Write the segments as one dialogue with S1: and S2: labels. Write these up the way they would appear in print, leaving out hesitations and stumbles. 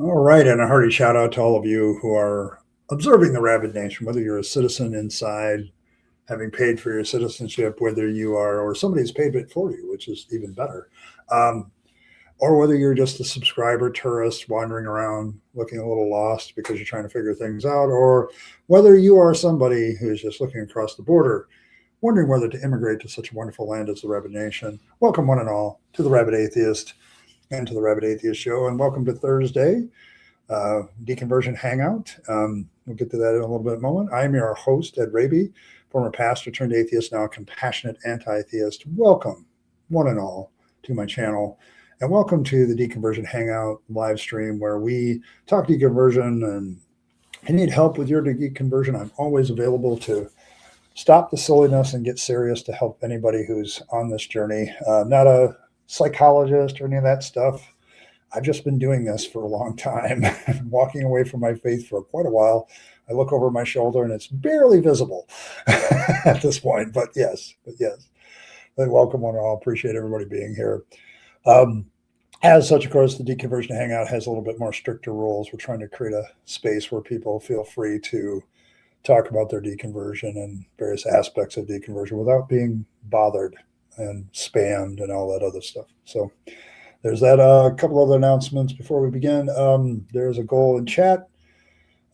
S1: All right, and a hearty shout out to all of you who are observing the Rabid Nation, whether you're a citizen inside, having paid for your citizenship, whether you are, or somebody's paid it for you, which is even better, um, or whether you're just a subscriber tourist wandering around looking a little lost because you're trying to figure things out, or whether you are somebody who's just looking across the border, wondering whether to immigrate to such a wonderful land as the Rabid Nation. Welcome, one and all, to the Rabid Atheist and to the Rabid Atheist Show, and welcome to Thursday. Deconversion Hangout. We'll get to that in a little bit of a moment. I am your host, Ed Rabyd, former pastor turned atheist, now a compassionate anti-theist. Welcome, one and all, to my channel. And welcome to the Deconversion Hangout live stream where we talk deconversion. And if you need help with your deconversion, I'm always available to stop the silliness and get serious to help anybody who's on this journey. Not a psychologist or any of that stuff. I've just been doing this for a long time, walking away from my faith for quite a while. I look over my shoulder and it's barely visible at this point, but yes. Welcome one and all. Appreciate everybody being here. As such, of course, the Deconversion Hangout has a little bit more stricter rules. We're trying to create a space where people feel free to talk about their deconversion and various aspects of deconversion without being bothered and spammed and all that other stuff. So there's that. A couple other announcements before we begin. There's a goal in chat.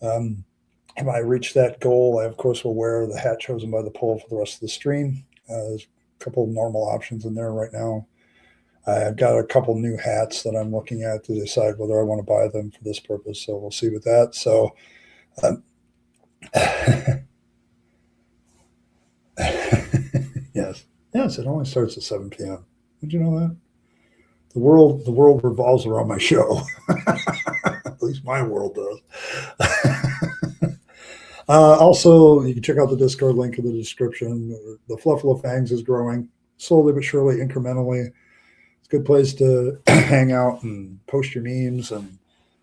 S1: If I reach that goal, I, of course, will wear the hat chosen by the poll for the rest of the stream. There's a couple of normal options in there right now. I've got a couple new hats that I'm looking at to decide whether I want to buy them for this purpose. So we'll see with that. So, yes, it only starts at 7 p.m. Did you know that? The world revolves around my show. At least my world does. Also, you can check out the Discord link in the description. The Fluffalo Fangs is growing slowly but surely, incrementally. It's a good place to hang out and post your memes and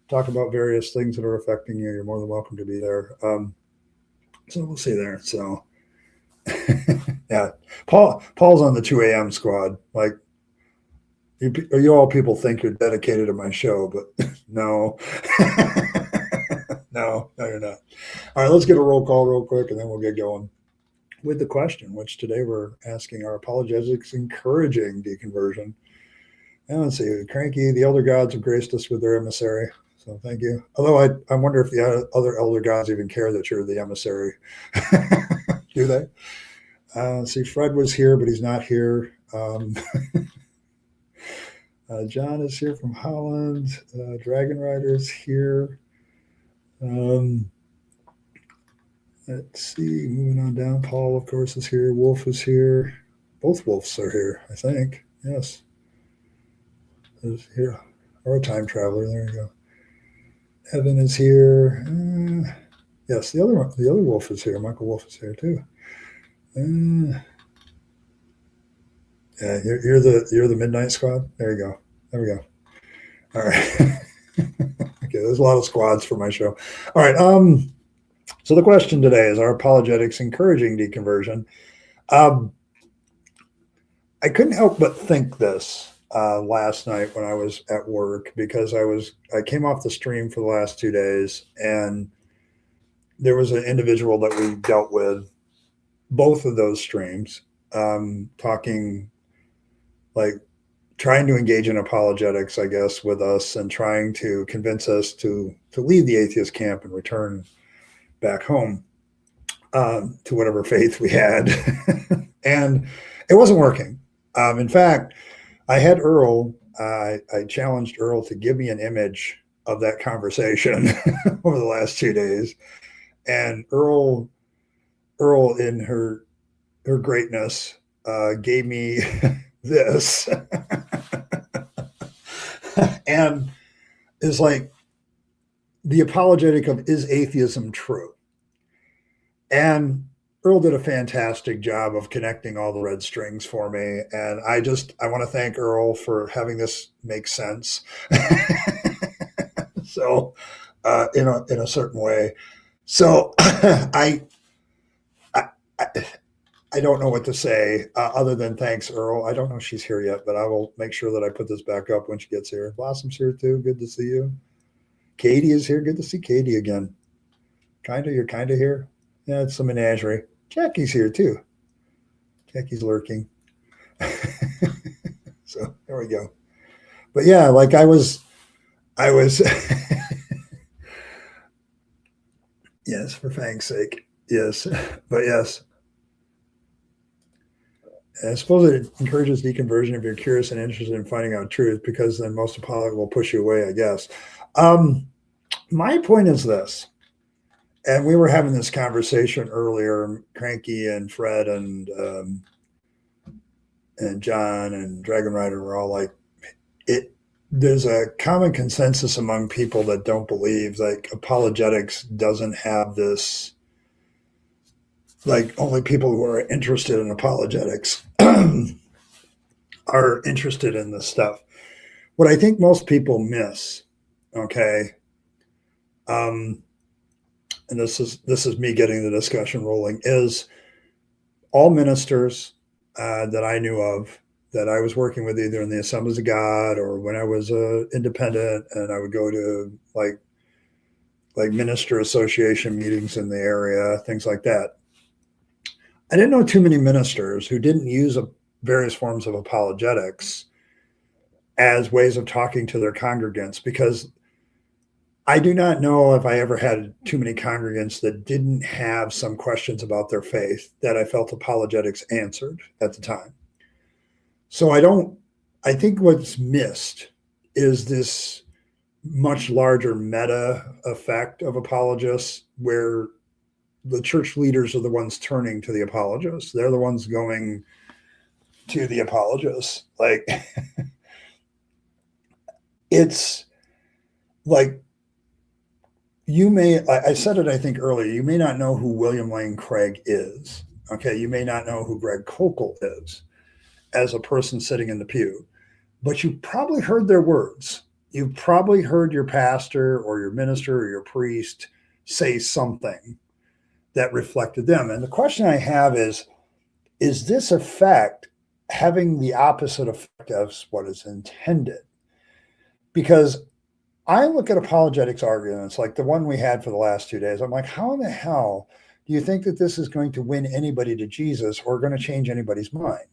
S1: talk about various things that are affecting you. You're more than welcome to be there. So we'll see there. So yeah, Paul's on the 2 a.m. squad. Like, you all people think you're dedicated to my show, but no. No, you're not. All right, let's get a roll call real quick, and then we'll get going with the question, which today we're asking, are apologetics encouraging deconversion? And let's see, Cranky, the elder gods have graced us with their emissary, so thank you. Although I wonder if the other elder gods even care that you're the emissary. Do they? See, Fred was here, but he's not here. John is here from Holland. Dragon Rider is here. Let's see, moving on down. Paul, of course, is here. Wolf is here. Both Wolves are here, I think. Yes. Is here. Or a time traveler. There you go. Evan is here. Yes, the other Wolf is here. Michael Wolf is here too. Yeah, you're the Midnight Squad. There you go. There we go. All right. Okay, there's a lot of squads for my show. All right. So the question today is: are apologetics encouraging deconversion? I couldn't help but think this last night when I was at work, because I came off the stream for the last 2 days, and there was an individual that we dealt with both of those streams, talking, like, trying to engage in apologetics, I guess, with us, and trying to convince us to leave the atheist camp and return back home to whatever faith we had. And it wasn't working. In fact, I had Earl, I challenged Earl to give me an image of that conversation over the last 2 days. And Earl in her greatness, gave me this. And is like, the apologetic of, is atheism true? And Earl did a fantastic job of connecting all the red strings for me. And I want to thank Earl for having this make sense. So, in a certain way. So I don't know what to say other than thanks, Earl. I don't know if she's here yet, but I will make sure that I put this back up when she gets here. Blossom's here too. Good to see you. Katie is here. Good to see Katie again. You're kind of here. Yeah, it's a menagerie. Jackie's here too. Jackie's lurking. So there we go. But yeah, like I was yes, for Fang's sake. Yes. But yes. I suppose it encourages deconversion if you're curious and interested in finding out truth, because then most apologists will push you away, I guess. My point is this, and we were having this conversation earlier, Cranky and Fred and John and Dragon Rider were all like, it. There's a common consensus among people that don't believe, like, apologetics doesn't have this, like, only people who are interested in apologetics are interested in this stuff. What I think most people miss, okay, and this is me getting the discussion rolling, is all ministers that I knew of, that I was working with, either in the Assemblies of God or when I was independent, and I would go to like minister association meetings in the area, things like that. I didn't know too many ministers who didn't use various forms of apologetics as ways of talking to their congregants, because I do not know if I ever had too many congregants that didn't have some questions about their faith that I felt apologetics answered at the time. So I think what's missed is this much larger meta effect of apologists, where the church leaders are the ones turning to the apologists. They're the ones going to the apologists. Like, it's like, I said it, I think earlier, you may not know who William Lane Craig is. Okay. You may not know who Greg Koukl is as a person sitting in the pew, but you probably heard their words. You've probably heard your pastor or your minister or your priest say something that reflected them. And the question I have is this effect having the opposite effect of what is intended? Because I look at apologetics arguments like the one we had for the last 2 days. I'm like, how in the hell do you think that this is going to win anybody to Jesus or going to change anybody's mind?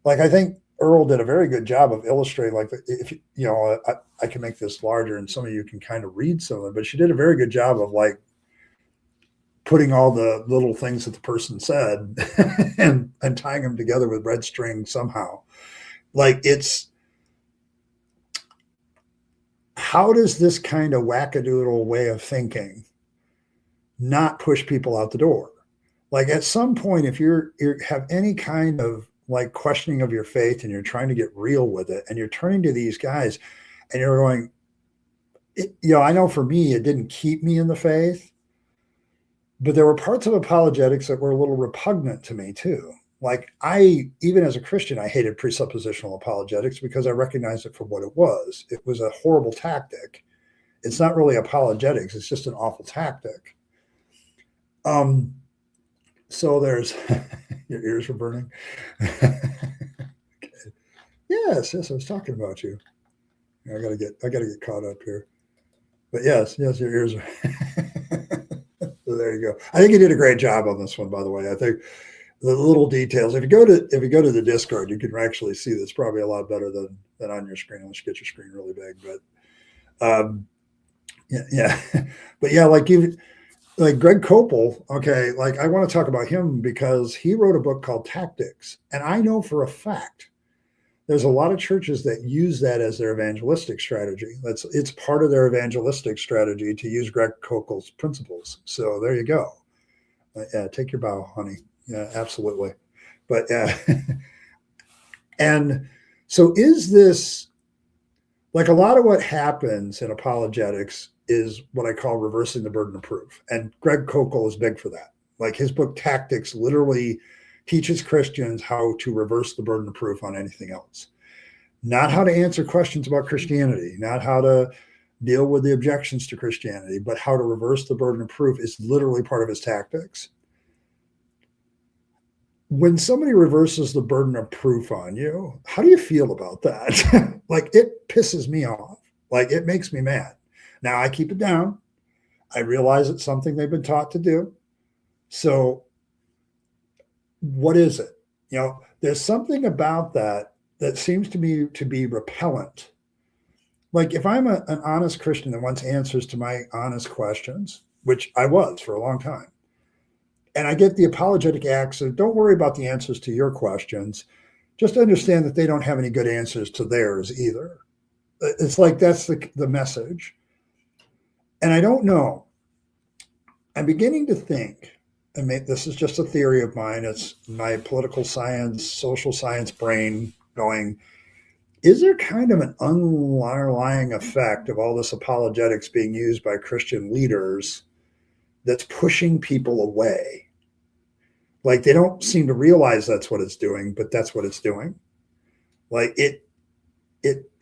S1: Like, I think Earl did a very good job of illustrating, like, if you know, I can make this larger and some of you can kind of read some of it, but she did a very good job of like putting all the little things that the person said and tying them together with red string somehow. Like, it's, how does this kind of wackadoodle way of thinking not push people out the door? Like, at some point, if you have any kind of like questioning of your faith and you're trying to get real with it and you're turning to these guys and you're going, I know for me, it didn't keep me in the faith, but there were parts of apologetics that were a little repugnant to me too. Like, even as a Christian, I hated presuppositional apologetics because I recognized it for what it was. It was a horrible tactic. It's not really apologetics. It's just an awful tactic. So there's, your ears were burning. Okay. Yes, I was talking about you. I gotta get caught up here. But yes, your ears are. So there you go. I think you did a great job on this one, by the way. I think the little details. If you go to the Discord, you can actually see this probably a lot better than on your screen, unless you get your screen really big. But yeah. But yeah, like Greg Koukl, okay, like, I want to talk about him because he wrote a book called Tactics. And I know for a fact there's a lot of churches that use that as their evangelistic strategy. It's part of their evangelistic strategy to use Greg Koukl's principles. So there you go. Yeah, take your bow, honey. Yeah, absolutely. But and so is this, like, a lot of what happens in apologetics is what I call reversing the burden of proof. And Greg Koukl is big for that. Like, his book Tactics literally teaches Christians how to reverse the burden of proof on anything else. Not how to answer questions about Christianity, not how to deal with the objections to Christianity, but how to reverse the burden of proof is literally part of his tactics. When somebody reverses the burden of proof on you, how do you feel about that? Like, it pisses me off. Like, it makes me mad. Now I keep it down. I realize it's something they've been taught to do. So what is it? There's something about that that seems to me to be repellent. Like if I'm an honest Christian that wants answers to my honest questions, which I was for a long time, and I get the apologetic acts of don't worry about the answers to your questions, just understand that they don't have any good answers to theirs either. It's like that's the message. And I don't know. I'm beginning to think, and this is just a theory of mine, it's my political science, social science brain going, is there kind of an underlying effect of all this apologetics being used by Christian leaders that's pushing people away? Like they don't seem to realize that's what it's doing, but that's what it's doing. Like it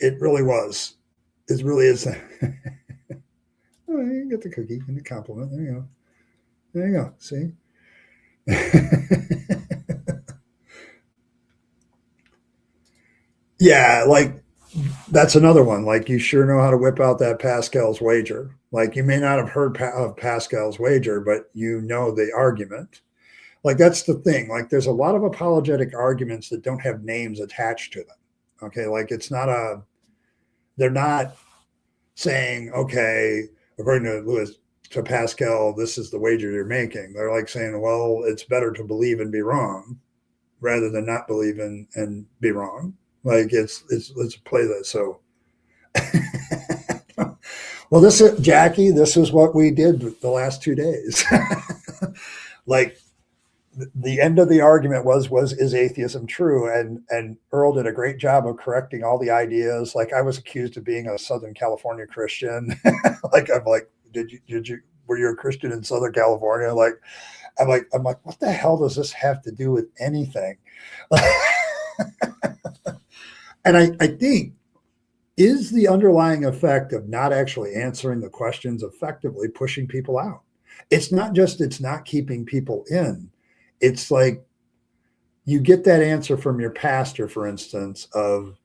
S1: really was. It really is. Oh, you get the cookie and the compliment. There you go. There you go. See? Yeah, like that's another one. Like you sure know how to whip out that Pascal's wager. Like you may not have heard of Pascal's wager, but you know the argument. Like that's the thing. Like there's a lot of apologetic arguments that don't have names attached to them. Okay, like it's not they're not saying, okay, according to to Pascal, this is the wager you're making. They're like saying, well, it's better to believe and be wrong rather than not believe and be wrong. Like let's play that. So, well, this is Jackie. This is what we did the last 2 days. Like the end of the argument was is atheism true? And Earl did a great job of correcting all the ideas. Like I was accused of being a Southern California Christian. Like I'm like, did you were you a Christian in Southern California? Like I'm like, what the hell does this have to do with anything? And I think is the underlying effect of not actually answering the questions effectively pushing people out. It's not just it's not keeping people in. It's like you get that answer from your pastor, for instance, of,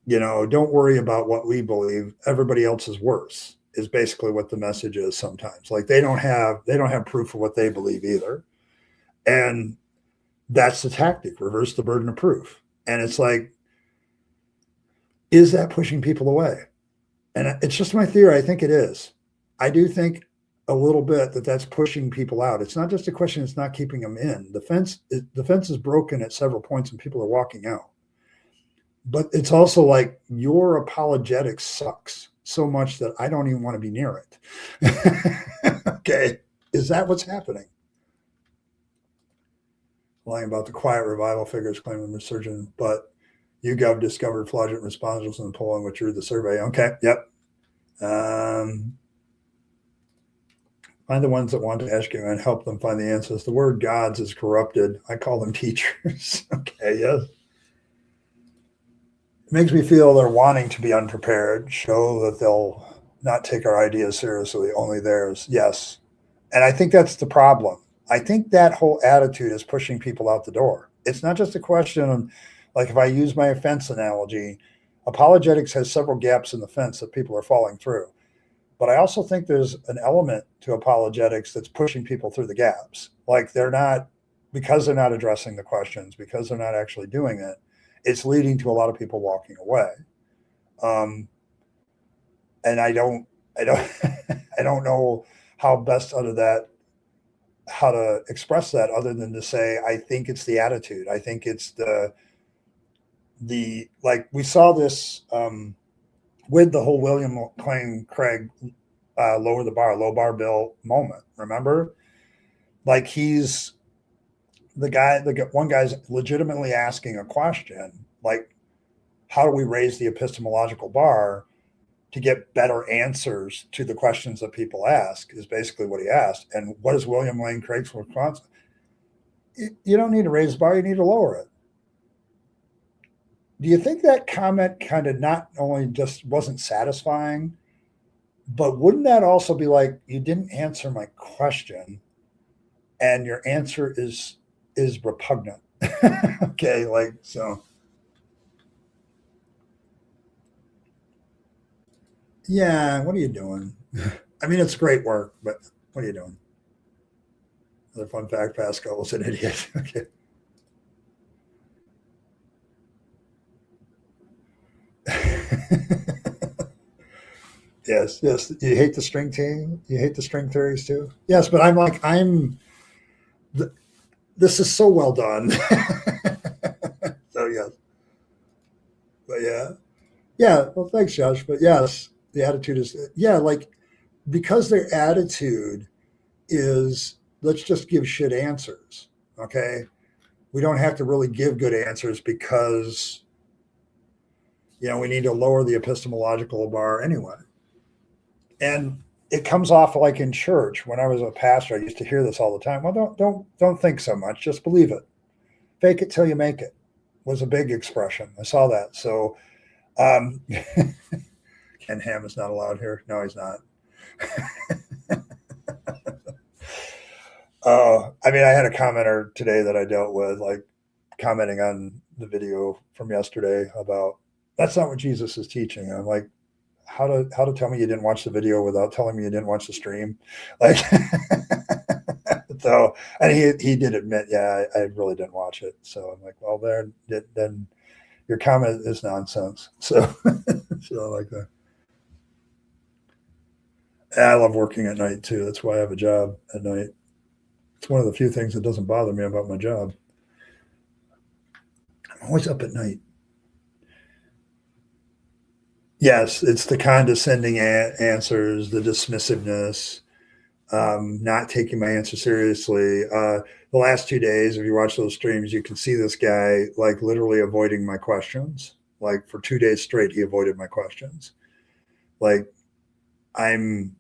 S1: don't worry about what we believe. Everybody else is worse, is basically what the message is sometimes. Like they don't have proof of what they believe either. And that's the tactic, reverse the burden of proof. And it's like, is that pushing people away? And it's just my theory. I think it is. I do think a little bit that's pushing people out. It's not just a question. It's not keeping them in. The fence is broken at several points and people are walking out. But it's also like your apologetics sucks so much that I don't even want to be near it. Okay. Is that what's happening? Lying about the quiet revival figures claiming resurgence, but YouGov discovered fraudulent responses in the polling, which drew the survey. Okay. Yep. Find the ones that want to ask you and help them find the answers. The word gods is corrupted. I call them teachers. Okay, yes. It makes me feel they're wanting to be unprepared, show that they'll not take our ideas seriously, only theirs. Yes. And I think that's the problem. I think that whole attitude is pushing people out the door. It's not just a question of, like, if I use my fence analogy, apologetics has several gaps in the fence that people are falling through. But I also think there's an element to apologetics that's pushing people through the gaps. Like because they're not addressing the questions, because they're not actually doing it, it's leading to a lot of people walking away. And I don't I don't know how best how to express that other than to say, I think it's the attitude. I think it's like we saw this, with the whole William Lane Craig lower the bar, low bar bill moment. Remember, like he's one guy's legitimately asking a question, like, how do we raise the epistemological bar to get better answers to the questions that people ask? Is basically what he asked. And what is William Lane Craig's response? You don't need to raise the bar; you need to lower it. Do you think that comment kind of not only just wasn't satisfying, but wouldn't that also be like, you didn't answer my question and your answer is repugnant? Okay, like, so yeah, what are you doing? I mean, it's great work, but what are you doing? Another fun fact: Pascal was an idiot. Okay. Yes, yes. You hate the string team. You hate the string theories too. Yes, but I'm like th- this is so well done. So yes, but yeah, yeah. Well, thanks, Josh. But yes, the attitude is like because their attitude is let's just give shit answers. Okay, we don't have to really give good answers because we need to lower the epistemological bar anyway. And it comes off like in church. When I was a pastor, I used to hear this all the time. Well, don't think so much. Just believe it. Fake it till you make it was a big expression. I saw that. So Ken Ham is not allowed here. No, he's not. I mean, I had a commenter today that I dealt with, like commenting on the video from yesterday about that's not what Jesus is teaching. I'm like, how to tell me you didn't watch the video without telling me you didn't watch the stream, like. So, and he did admit, yeah, I really didn't watch it. So I'm like, well, then your comment is nonsense. So, so I like that. I love working at night too. That's why I have a job at night. It's one of the few things that doesn't bother me about my job. I'm always up at night. Yes, it's the condescending answers, the dismissiveness, not taking my answer seriously. The last 2 days, if you watch those streams, you can see this guy like literally avoiding my questions. Like for 2 days straight, he avoided my questions. Like I'm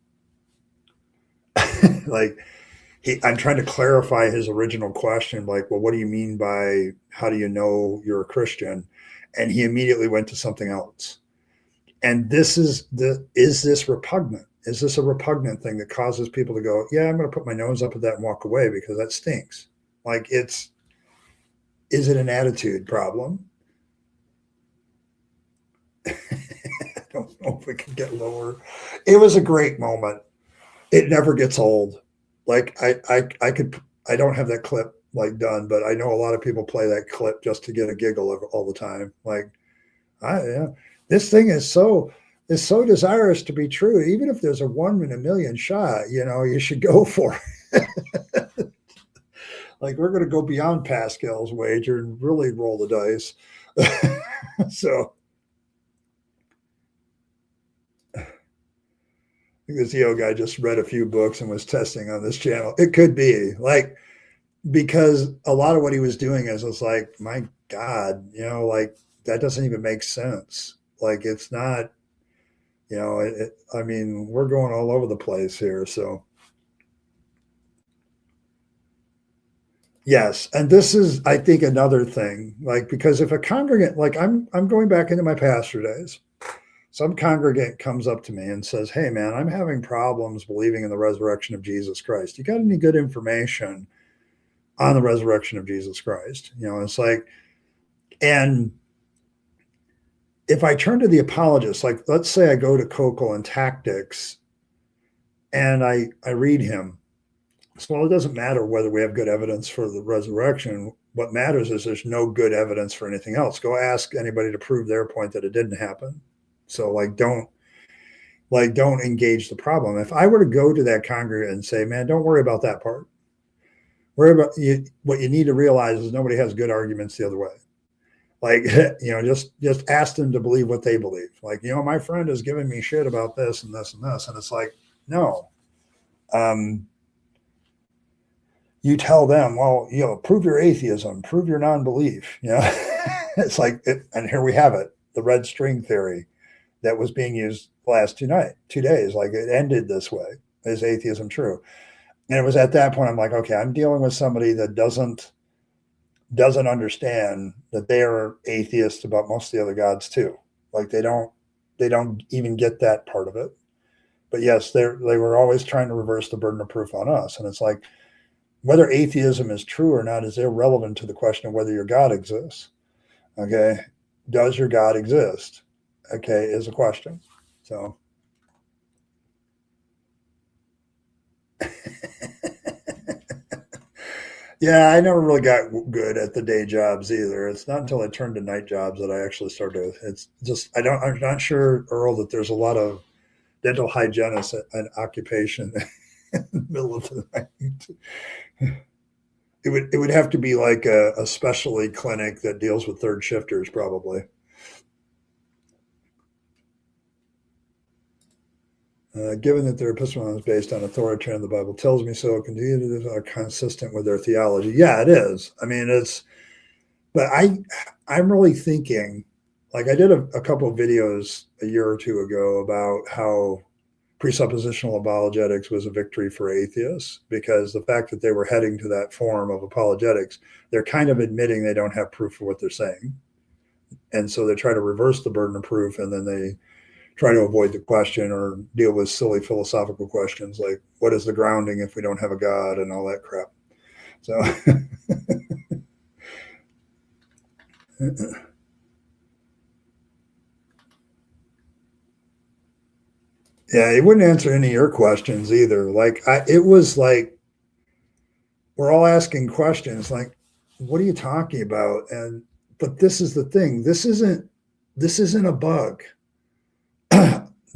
S1: like I'm trying to clarify his original question. Like, well, what do you mean by how do you know you're a Christian? And he immediately went to something else. And is this repugnant? Is this a repugnant thing that causes people to go, yeah, I'm going to put my nose up at that and walk away because that stinks? Like is it an attitude problem? I don't know if we can get lower. It was a great moment. It never gets old. Like I don't have that clip like done, but I know a lot of people play that clip just to get a giggle all the time. Like yeah, this thing is so desirous to be true. Even if there's a 1 in a million shot, you should go for it. Like we're going to go beyond Pascal's wager and really roll the dice. So I think this EO guy just read a few books and was testing on this channel. It could be like because a lot of what he was doing is it's like, my God, like that doesn't even make sense. Like it's not, I mean, we're going all over the place here. So yes, and this is, I think, another thing. Like because if a congregant, like I'm going back into my pastor days, some congregant comes up to me and says, "Hey, man, I'm having problems believing in the resurrection of Jesus Christ. You got any good information on the resurrection of Jesus Christ?" It's like, and if I turn to the apologists, like let's say I go to Coco and Tactics and I read him. So, well, it doesn't matter whether we have good evidence for the resurrection. What matters is there's no good evidence for anything else. Go ask anybody to prove their point that it didn't happen. So don't engage the problem. If I were to go to that congregant and say, man, don't worry about that part. Worry about you. What you need to realize is nobody has good arguments the other way. Like, just ask them to believe what they believe. Like, my friend is giving me shit about this and this and this. And it's like, no. You tell them, well, prove your atheism, prove your non-belief. It's like, and here we have it, the red string theory that was being used the last 2 days. Like it ended this way. Is atheism true? And it was at that point I'm like, okay, I'm dealing with somebody that doesn't understand that they are atheists about most of the other gods too. Like they don't even get that part of it. But yes, they were always trying to reverse the burden of proof on us. And it's like, whether atheism is true or not is irrelevant to the question of whether your God exists. Okay. Does your God exist? Okay, is a question. So Yeah, I never really got good at the day jobs either. It's not until I turned to night jobs that I actually started. It's just I'm not sure, Earl, that there's a lot of dental hygienists an occupation in the middle of the night. It would have to be like a specialty clinic that deals with third shifters, probably. Given that their epistemology is based on authority and the Bible tells me so, continue to are consistent with their theology. Yeah, it is. I mean, but I'm really thinking, like I did a couple of videos a year or two ago about how presuppositional apologetics was a victory for atheists because the fact that they were heading to that form of apologetics, they're kind of admitting they don't have proof of what they're saying. And so they try to reverse the burden of proof and then they try to avoid the question or deal with silly philosophical questions like what is the grounding if we don't have a God and all that crap. So yeah, he wouldn't answer any of your questions either. It was like we're all asking questions like, what are you talking about? And but this is the thing. This isn't a bug.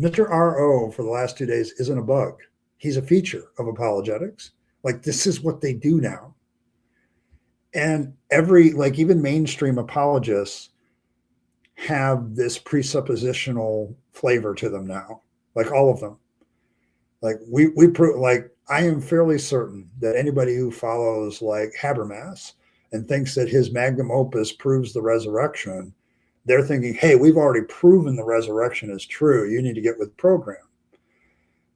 S1: Mr. RO for the last 2 days isn't a bug. He's a feature of apologetics. Like this is what they do now. And even mainstream apologists have this presuppositional flavor to them now, like all of them. Like we prove, like I am fairly certain that anybody who follows like Habermas and thinks that his magnum opus proves the resurrection, they're thinking, hey, we've already proven the resurrection is true. You need to get with the program.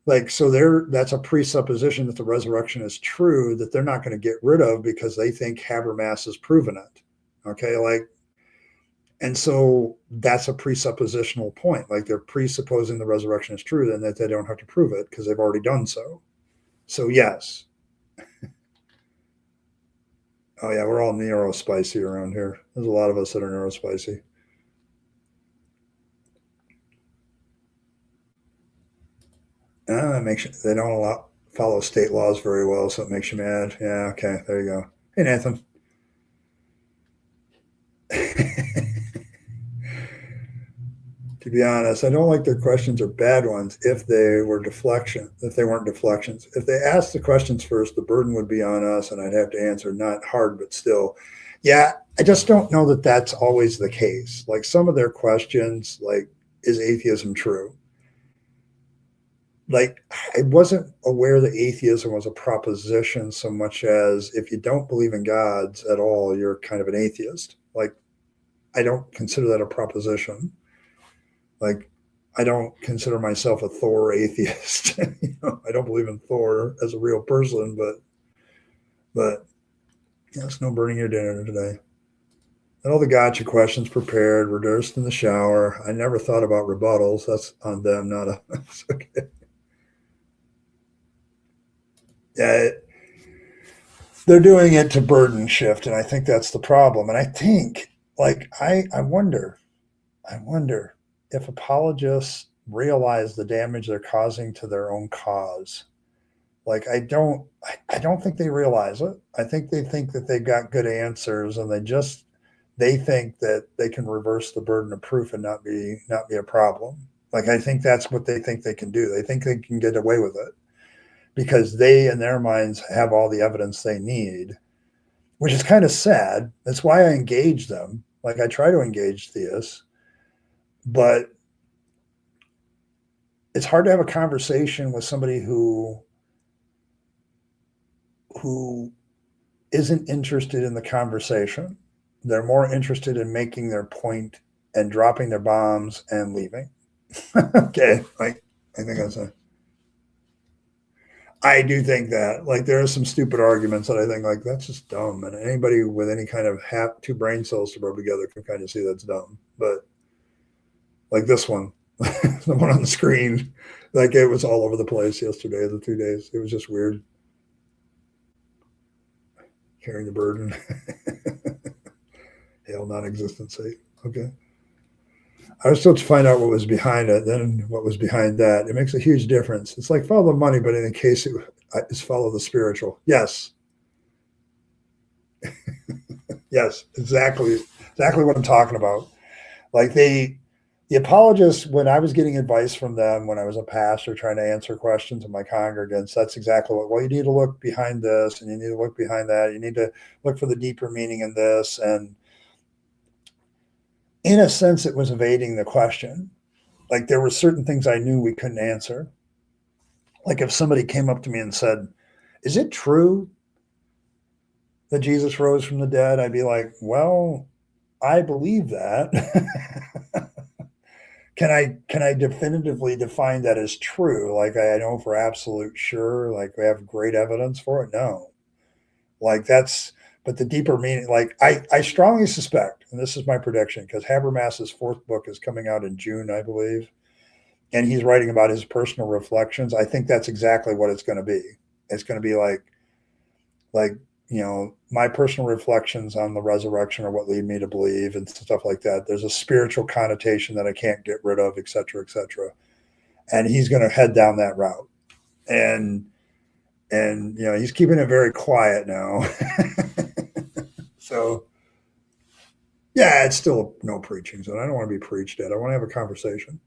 S1: Like so that's a presupposition that the resurrection is true that they're not going to get rid of because they think Habermas has proven it. Okay, and so that's a presuppositional point. Like they're presupposing the resurrection is true, then that they don't have to prove it because they've already done so. So yes. Oh yeah, we're all neurospicy around here. There's a lot of us that are neurospicy. That makes you, they don't follow state laws very well, so it makes you mad. Yeah, okay, there you go. Hey Nathan. To be honest, I don't like their questions are bad ones if they weren't deflections. If they asked the questions first, the burden would be on us and I'd have to answer not hard, but still. Yeah, I just don't know that that's always the case. Like some of their questions, like, is atheism true? Like, I wasn't aware that atheism was a proposition so much as if you don't believe in gods at all, you're kind of an atheist. Like, I don't consider that a proposition. Like, I don't consider myself a Thor atheist. I don't believe in Thor as a real person, but yeah, it's no burning your dinner today. And all the gotcha questions prepared, rehearsed in the shower. I never thought about rebuttals. That's on them, not us. Okay. Yeah, they're doing it to burden shift, and I think that's the problem. And I think, like, I wonder if apologists realize the damage they're causing to their own cause. Like I don't think they realize it. I think that they've got good answers and they think that they can reverse the burden of proof and not be a problem. Like I think that's what they think they can do. They think they can get away with it because they in their minds have all the evidence they need, which is kind of sad. That's why I engage them. Like I try to engage theists, but it's hard to have a conversation with somebody who isn't interested in the conversation. They're more interested in making their point and dropping their bombs and leaving. Okay, like I think that's a. I do think that like there are some stupid arguments that I think like that's just dumb, and anybody with any kind of two brain cells to rub together can kind of see that's dumb. But like this one, the one on the screen, like it was all over the place yesterday. The 2 days, it was just weird. Carrying the burden. Hail non-existent sake. Okay. I was supposed to find out what was behind it, then what was behind that. It makes a huge difference. It's like follow the money, but in the case it's follow the spiritual. Yes, yes, exactly what I'm talking about. Like the apologists, when I was getting advice from them, when I was a pastor trying to answer questions of my congregants, that's exactly what. Well, you need to look behind this, and you need to look behind that. You need to look for the deeper meaning in this, and in a sense, it was evading the question. Like there were certain things I knew we couldn't answer. Like if somebody came up to me and said, "Is it true that Jesus rose from the dead?" I'd be like, "Well, I believe that." Can I definitively define that as true? Like I know for absolute sure, like we have great evidence for it? No. Like that's but the deeper meaning, like I strongly suspect, and this is my prediction, because Habermas's fourth book is coming out in June, I believe, and he's writing about his personal reflections. I think that's exactly what it's going to be. It's going to be like my personal reflections on the resurrection are what lead me to believe and stuff like that. There's a spiritual connotation that I can't get rid of, et cetera, et cetera. And he's going to head down that route. And he's keeping it very quiet now. So yeah, it's still no preaching zone. I don't want to be preached at. I want to have a conversation.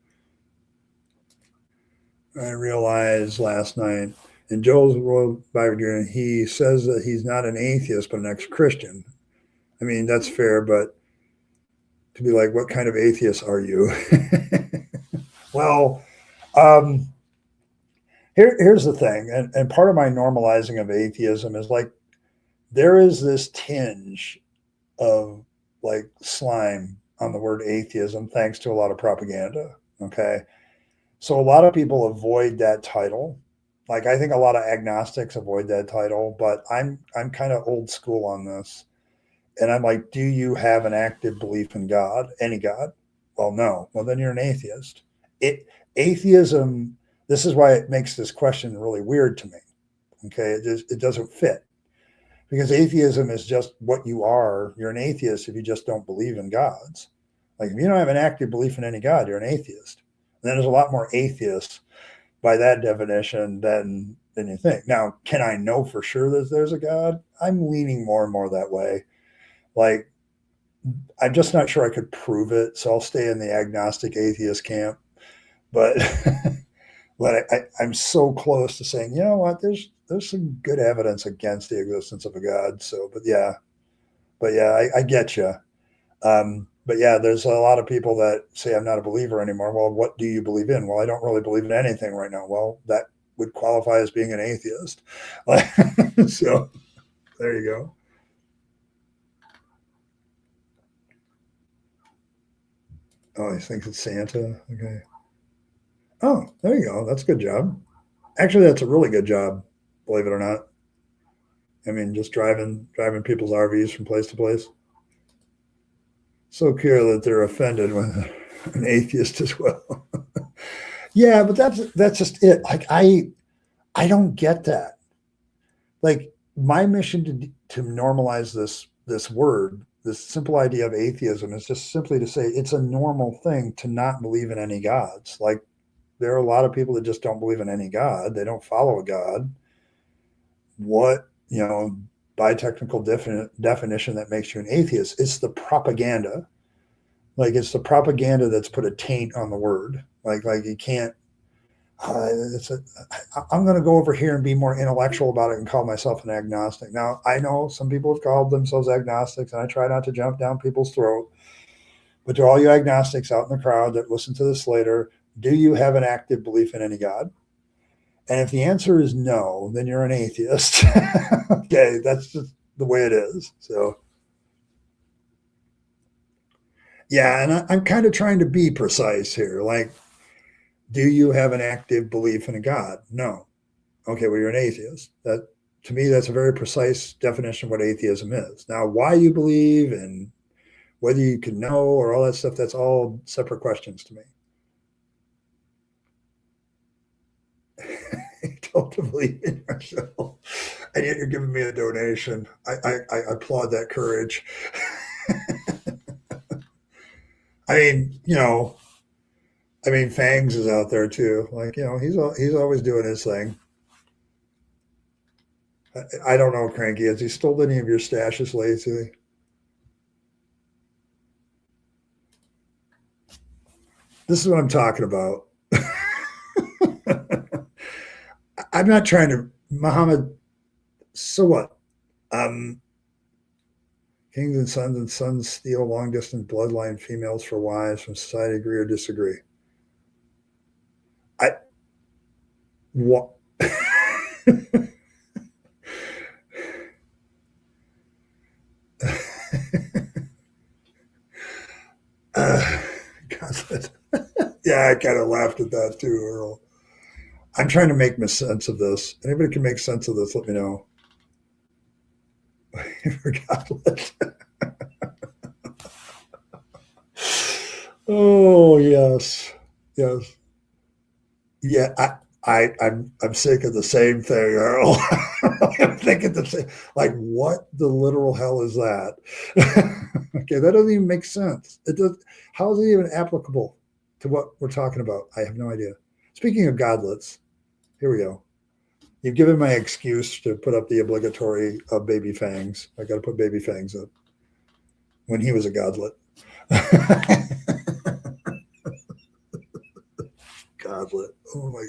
S1: I realized last night in Joel's World Bible, he says that he's not an atheist, but an ex-Christian. I mean, that's fair, but to be like, what kind of atheist are you? Well, um, here's the thing, and part of my normalizing of atheism is like there is this tinge of like slime on the word atheism thanks to a lot of propaganda. Okay. So a lot of people avoid that title. Like I think a lot of agnostics avoid that title, but I'm kind of old school on this. And I'm like, do you have an active belief in God? Any God? Well, no. Well, then you're an atheist. It atheism. This is why it makes this question really weird to me. Okay, it doesn't fit because atheism is just what you are. You're an atheist if you just don't believe in gods. Like if you don't have an active belief in any God, you're an atheist. And then there's a lot more atheists by that definition than you think. Now, can I know for sure that there's a God? I'm leaning more and more that way. Like I'm just not sure I could prove it, so I'll stay in the agnostic atheist camp. But but I'm so close to saying, you know what, there's some good evidence against the existence of a God. So, but yeah, I get you. But yeah, there's a lot of people that say I'm not a believer anymore. Well, what do you believe in? Well, I don't really believe in anything right now. Well, that would qualify as being an atheist. So there you go. Oh, he thinks it's Santa. Okay. Oh, there you go. That's a good job. Actually, that's a really good job, believe it or not. I mean, just driving people's RVs from place to place. So clear that they're offended when an atheist as well. Yeah, but that's just it. Like I don't get that. Like my mission to normalize this word, this simple idea of atheism is just simply to say it's a normal thing to not believe in any gods. Like there are a lot of people that just don't believe in any God. They don't follow a God. What, by technical definition that makes you an atheist? It's the propaganda. Like it's the propaganda that's put a taint on the word. Like you can't. It's a, I'm going to go over here and be more intellectual about it and call myself an agnostic. Now I know some people have called themselves agnostics, and I try not to jump down people's throat. But to all you agnostics out in the crowd that listen to this later, do you have an active belief in any God? And if the answer is no, then you're an atheist. Okay, that's just the way it is. So, yeah, and I'm kind of trying to be precise here. Like, do you have an active belief in a God? No. Okay, well, you're an atheist. That to me, that's a very precise definition of what atheism is. Now, why you believe and whether you can know or all that stuff, that's all separate questions to me. Don't believe in yourself, and yet you're giving me a donation. I applaud that courage. I mean, I mean, Fangs is out there too. Like, he's always doing his thing. I don't know, Cranky. Has he stole any of your stashes lately? This is what I'm talking about. I'm not trying to, Muhammad. So what? Um, Kings and sons steal long distance bloodline females for wives from society. Agree or disagree? I what? uh, God, yeah, I kind of laughed at that too, Earl. I'm trying to make sense of this. Anybody can make sense of this? Let me know. Regardless. Oh yes, yes, yeah. I'm sick of the same thing, Earl. I'm thinking the same. Like, what the literal hell is that? Okay, that doesn't even make sense. It does. How is it even applicable to what we're talking about? I have no idea. Speaking of godlets, here we go. You've given my excuse to put up the obligatory baby fangs. I got to put baby fangs up when he was a godlet. Godlet. Oh my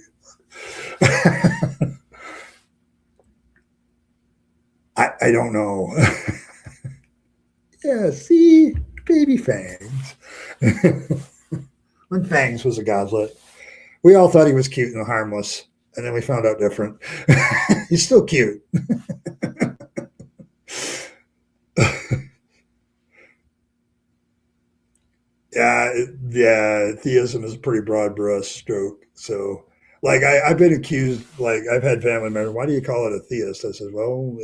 S1: God. I don't know. Yeah, see, baby fangs. When Fangs was a godlet, we all thought he was cute and harmless, and then we found out different. He's still cute. Yeah, yeah, theism is a pretty broad brush stroke. So, like, I've been accused, like, I've had family members, why do you call it a theist? I said, well,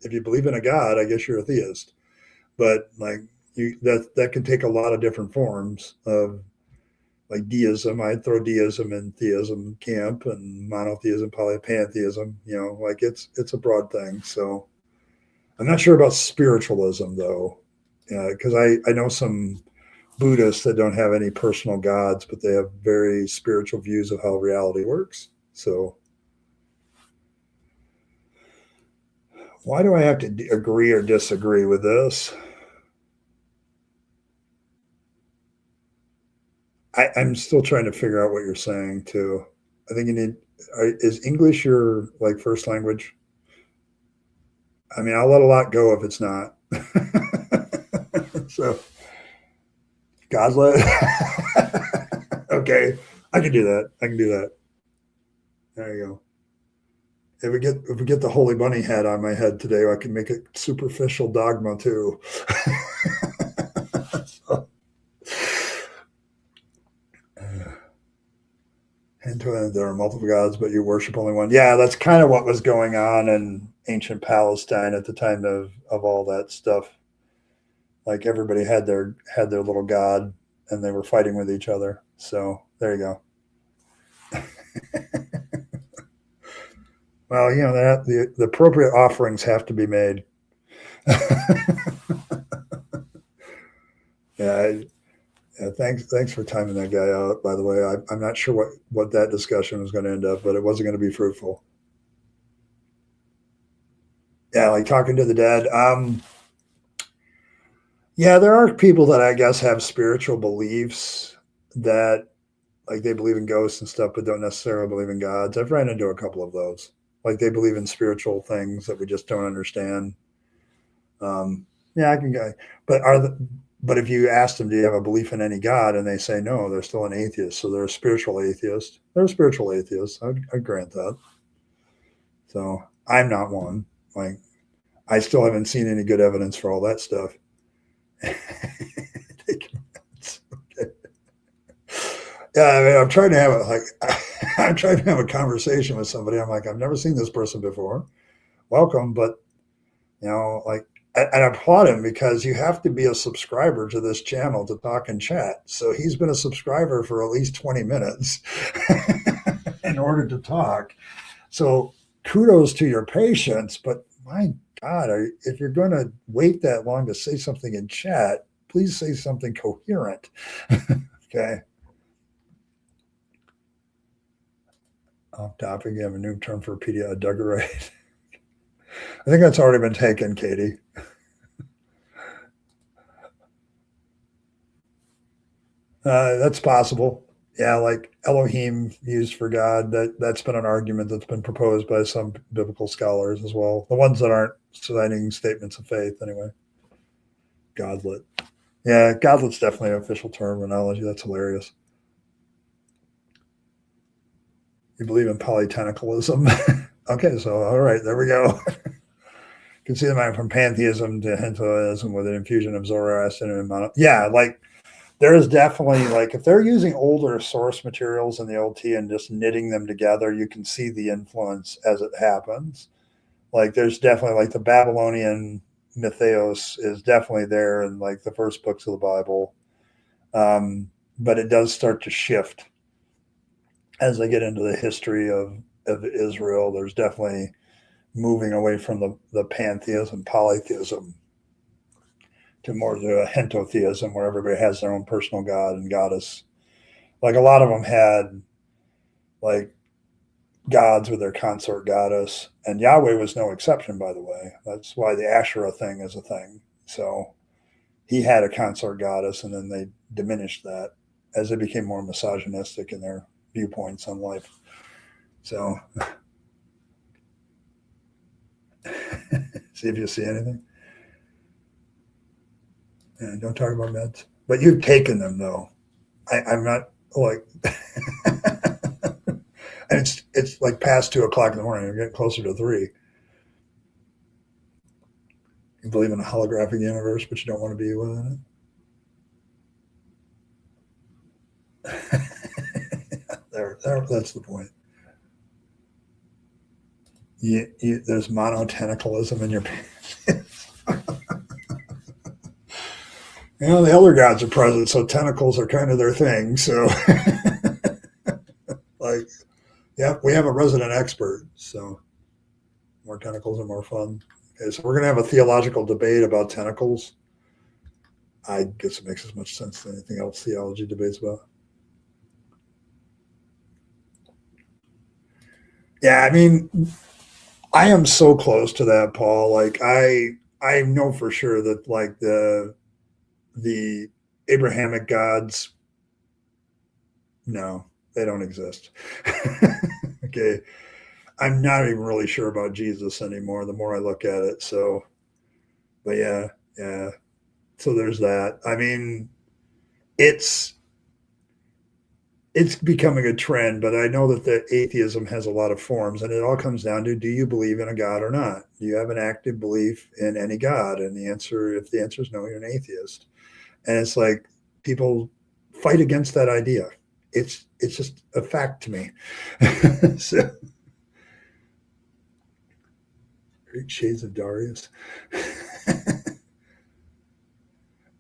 S1: if you believe in a God, I guess you're a theist. But, like, that can take a lot of different forms of, like, deism. I'd throw deism in theism camp, and monotheism, polypantheism. Like, it's a broad thing. So, I'm not sure about spiritualism, though, because I know some Buddhists that don't have any personal gods, but they have very spiritual views of how reality works. So, why do I have to agree or disagree with this? I'm still trying to figure out what you're saying too. I think you need. Is English your like first language? I mean, I'll let a lot go if it's not. So, Godlet. Okay, I can do that. I can do that. There you go. If we get the holy bunny hat on my head today, I can make it superficial dogma too. So, and there are multiple gods, but you worship only one. Yeah, that's kind of what was going on in ancient Palestine at the time of all that stuff. Like, everybody had their little god, and they were fighting with each other. So there you go. Well, that the appropriate offerings have to be made. Yeah, yeah, thanks for timing that guy out. By the way, I'm not sure what that discussion was going to end up, but it wasn't going to be fruitful. Yeah, like talking to the dead. Yeah, there are people that I guess have spiritual beliefs that, like, they believe in ghosts and stuff, but don't necessarily believe in gods. I've ran into a couple of those. Like, they believe in spiritual things that we just don't understand. Yeah, I can go, but but if you ask them, do you have a belief in any God, and they say no, they're still an atheist. So they're a spiritual atheist. They're a spiritual atheist. I grant that. So I'm not one. Like, I still haven't seen any good evidence for all that stuff. Yeah, I mean, I'm trying to have I'm trying to have a conversation with somebody. I'm like, I've never seen this person before. Welcome, but like, and I applaud him because you have to be a subscriber to this channel to talk and chat. So he's been a subscriber for at least 20 minutes in order to talk. So kudos to your patience, but my God, if you're going to wait that long to say something in chat, please say something coherent. Okay. Off topic, you have a new term for Duggerite. I think that's already been taken, Katie. That's possible. Yeah, like Elohim used for God. That's been an argument that's been proposed by some biblical scholars as well. The ones that aren't citing statements of faith, anyway. Godlet. Yeah, Godlet's definitely an official terminology. That's hilarious. You believe in polytentaclism? Okay, so all right, there we go. You can see the mind from pantheism to Hinduism with an infusion of Zoroastrian and yeah, like there is definitely like if they're using older source materials in the OT and just knitting them together, you can see the influence as it happens. Like there's definitely like the Babylonian mythos is definitely there in like the first books of the Bible, but it does start to shift as they get into the history of Israel. There's definitely moving away from the pantheism, polytheism, to more to a hentotheism where everybody has their own personal god and goddess. Like a lot of them had like gods with their consort goddess, and Yahweh was no exception, by the way. That's why the Asherah thing is a thing. So he had a consort goddess, and then they diminished that as they became more misogynistic in their viewpoints on life. So see if you see anything. And don't talk about meds. But you've taken them though. I'm not like and it's like past 2:00 in the morning. You're getting closer to 3. You believe in a holographic universe, but you don't want to be within it. That's the point. There's monotentaclism in your pants. You know, the elder gods are present, so tentacles are kind of their thing. So, like, yeah, we have a resident expert. So, more tentacles are more fun. Okay, so we're going to have a theological debate about tentacles. I guess it makes as much sense as anything else theology debates about. Yeah, I mean, I am so close to that, Paul. Like, I know for sure that like the Abrahamic gods, no, they don't exist. Okay. I'm not even really sure about Jesus anymore the more I look at it. So, but yeah, yeah. So there's that. I mean, it's it's becoming a trend, but I know that the atheism has a lot of forms, and it all comes down to do you believe in a God or not? Do you have an active belief in any God? And the answer, if the answer is no, you're an atheist. And it's like people fight against that idea. It's just a fact to me. So, great shades of Darius.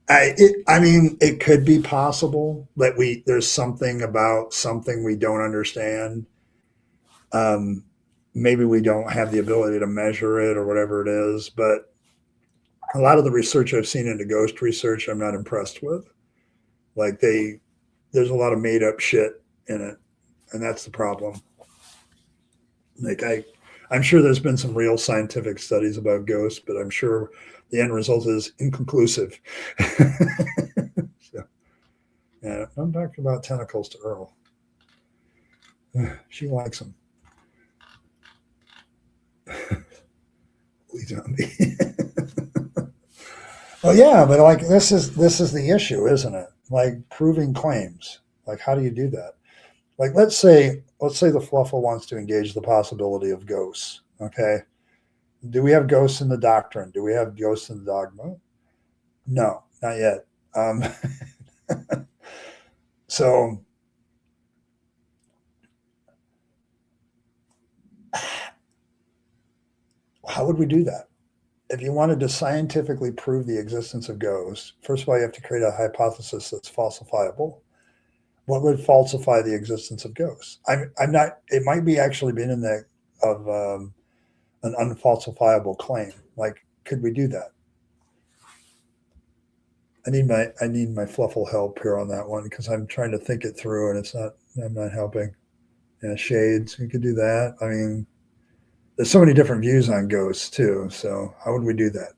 S1: I mean, it could be possible that there's something about something we don't understand. Um, Maybe we don't have the ability to measure it or whatever it is, but a lot of the research I've seen into ghost research, I'm not impressed with. Like there's a lot of made up shit in it, and that's the problem. Like I'm sure there's been some real scientific studies about ghosts, but I'm sure the end result is inconclusive. So, yeah, I'm talking about tentacles to Earl. She likes them. Zombie. Well, yeah, but like this is the issue, isn't it? Like proving claims. Like how do you do that? Like let's say the fluffer wants to engage the possibility of ghosts. Okay, do we have ghosts in the doctrine? Do we have ghosts in the dogma? No, not yet. Um, so how would we do that? If you wanted to scientifically prove the existence of ghosts, first of all, you have to create a hypothesis that's falsifiable. What would falsify the existence of ghosts? I'm not. It might be actually been in the of an unfalsifiable claim. Like, could we do that? I need my fluffle help here on that one because I'm trying to think it through and it's not. I'm not helping. Yeah, shades. You could do that. I mean, there's so many different views on ghosts too. So how would we do that?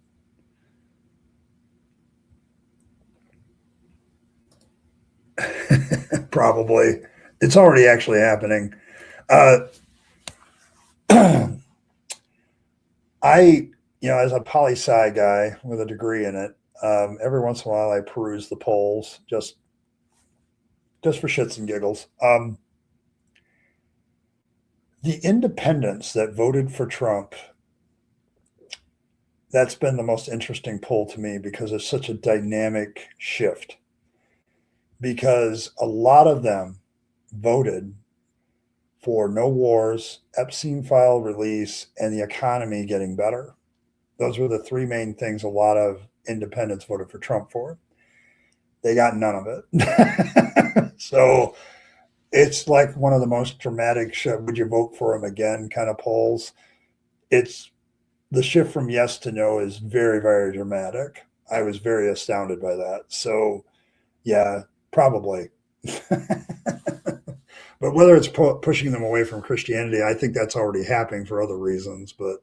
S1: Probably. It's already actually happening. Uh, I, as a poli sci guy with a degree in it, every once in a while I peruse the polls just for shits and giggles. The independents that voted for Trump, that's been the most interesting poll to me because it's such a dynamic shift. Because a lot of them voted for no wars, Epstein file release, and the economy getting better. Those were the three main things a lot of independents voted for Trump for. They got none of it. So it's like one of the most dramatic, would you vote for him again kind of polls. It's the shift from yes to no is very, very dramatic. I was very astounded by that. So, yeah, probably. But whether it's pushing them away from Christianity, I think that's already happening for other reasons. But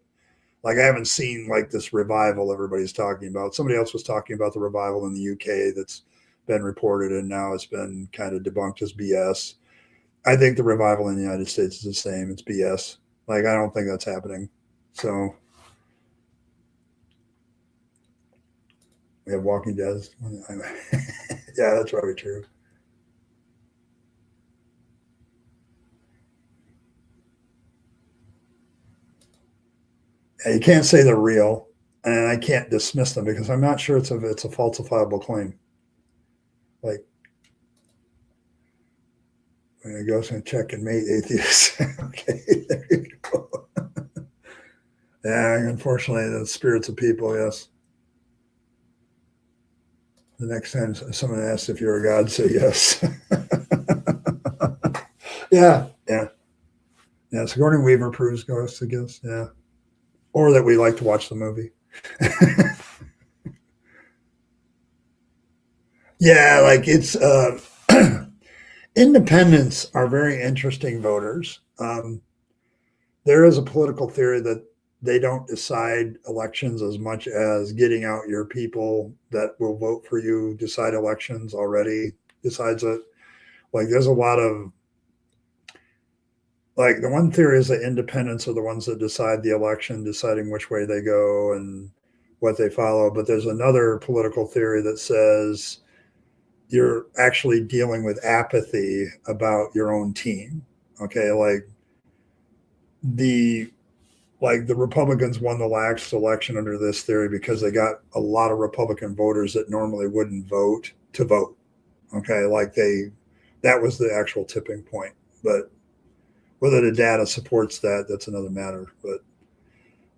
S1: like, I haven't seen like this revival everybody's talking about. Somebody else was talking about the revival in the UK that's been reported, and now it's been kind of debunked as BS. I think the revival in the United States is the same. It's BS. Like, I don't think that's happening. So we have Walking Dead. Yeah, that's probably true. You can't say they're real, and I can't dismiss them because I'm not sure it's a falsifiable claim. Like, when it goes and check and mate atheists. Okay, there you go. Yeah, unfortunately, the spirits of people. Yes. The next time someone asks if you're a god, say yes. Yeah, yeah, yeah. Sigourney Weaver proves ghosts, I guess. Yeah, or that we like to watch the movie. Yeah, like it's independents are very interesting voters. There is a political theory that they don't decide elections as much as getting out your people that will vote for you decide elections already decides it. Like there's a lot of like the one theory is that independents are the ones that decide the election, deciding which way they go and what they follow. But there's another political theory that says you're actually dealing with apathy about your own team. Okay, the the Republicans won the last election under this theory because they got a lot of Republican voters that normally wouldn't vote to vote. Okay, that was the actual tipping point. But whether the data supports that, that's another matter. But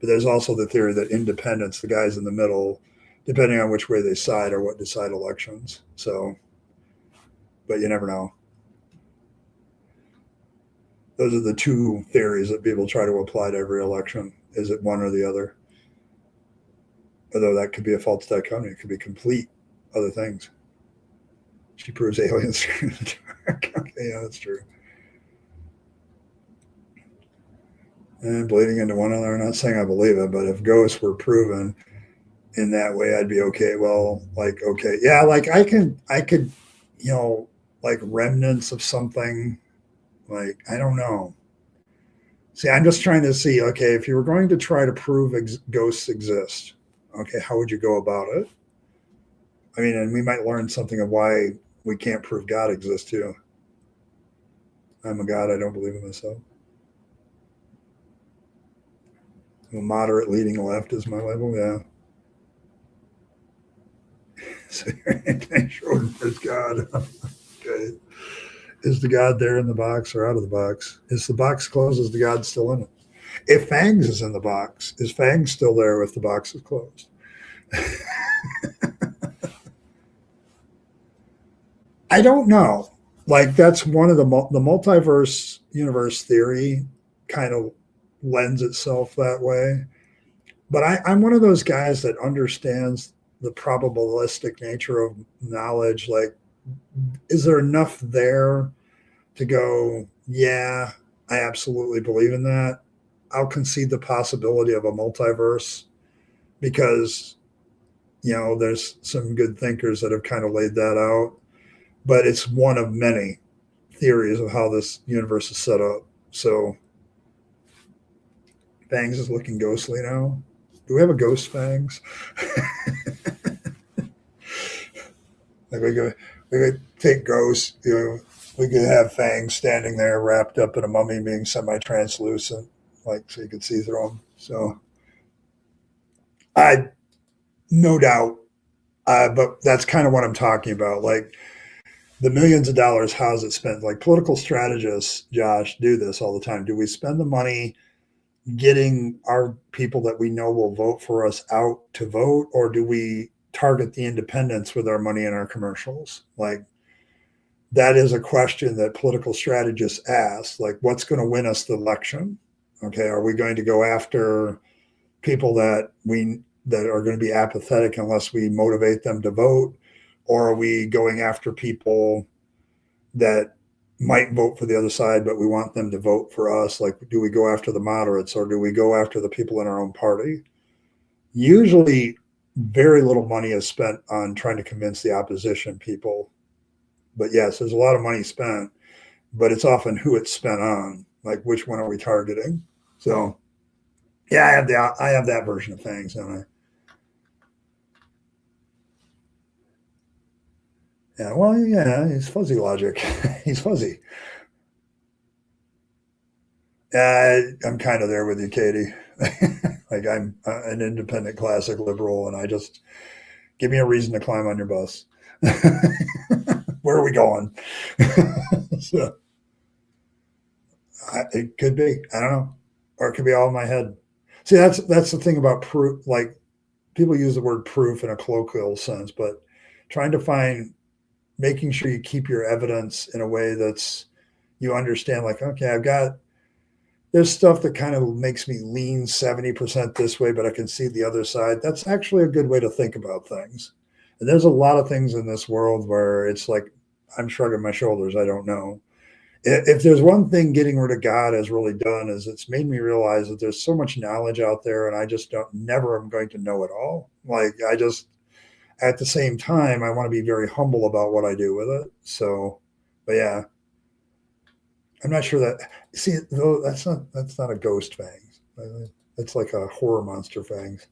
S1: there's also the theory that independents, the guys in the middle, depending on which way they side, are what decide elections. So, but you never know. Those are the two theories that people try to apply to every election. Is it one or the other? Although that could be a false dichotomy. It could be complete other things. She proves aliens are in the dark. Okay, yeah, that's true. And bleeding into one another. I'm not saying I believe it, but if ghosts were proven in that way, I'd be okay. Well, like, okay, yeah, like I could, like remnants of something. Like, I don't know. See, I'm just trying to see, okay, if you were going to try to prove ghosts exist, okay, how would you go about it? I mean, and we might learn something of why we can't prove God exists too. I'm a God, I don't believe in myself. A moderate leading left is my level, yeah. So Schrodinger's God. Okay. Is the God there in the box or out of the box? Is the box closed? Is the God still in it? If Fangs is in the box, is Fangs still there if the box is closed? I don't know. Like that's one of the multiverse universe theory kind of lends itself that way. But I'm one of those guys that understands the probabilistic nature of knowledge. Like, is there enough there to go, yeah, I absolutely believe in that. I'll concede the possibility of a multiverse because, there's some good thinkers that have kind of laid that out, but it's one of many theories of how this universe is set up. So Fangs is looking ghostly now. Do we have a ghost Fangs? Like we could take ghosts, we could have Fangs standing there wrapped up in a mummy being semi-translucent, like so you could see through them. So I, no doubt, but that's kind of what I'm talking about. Like the millions of dollars, how's it spent? Like political strategists, Josh, do this all the time. Do we spend the money getting our people that we know will vote for us out to vote, or do we target the independents with our money and our commercials? Like that is a question that political strategists ask. Like, what's going to win us the election? Okay, are we going to go after people that are going to be apathetic unless we motivate them to vote, or are we going after people that might vote for the other side, but we want them to vote for us? Like, do we go after the moderates or do we go after the people in our own party? Usually, very little money is spent on trying to convince the opposition people. But yes, there's a lot of money spent, but it's often who it's spent on, like which one are we targeting? So, yeah, I have that version of things, don't I? Yeah, well, yeah, he's fuzzy logic. He's fuzzy. I'm kind of there with you, Katie. Like I'm an independent classic liberal, and I just give me a reason to climb on your bus. Where are we going? So, it could be. I don't know, or it could be all in my head. See, that's the thing about proof. Like people use the word proof in a colloquial sense, but trying to find, making sure you keep your evidence in a way that's you understand. Like, okay, there's stuff that kind of makes me lean 70% this way, but I can see the other side. That's actually a good way to think about things. And there's a lot of things in this world where it's like, I'm shrugging my shoulders. I don't know. If there's one thing getting rid of God has really done is it's made me realize that there's so much knowledge out there and I just never am going to know it all. Like at the same time, I want to be very humble about what I do with it. So, but yeah, I'm not sure that. See, though, that's not a ghost fangs. That's like a horror monster fangs.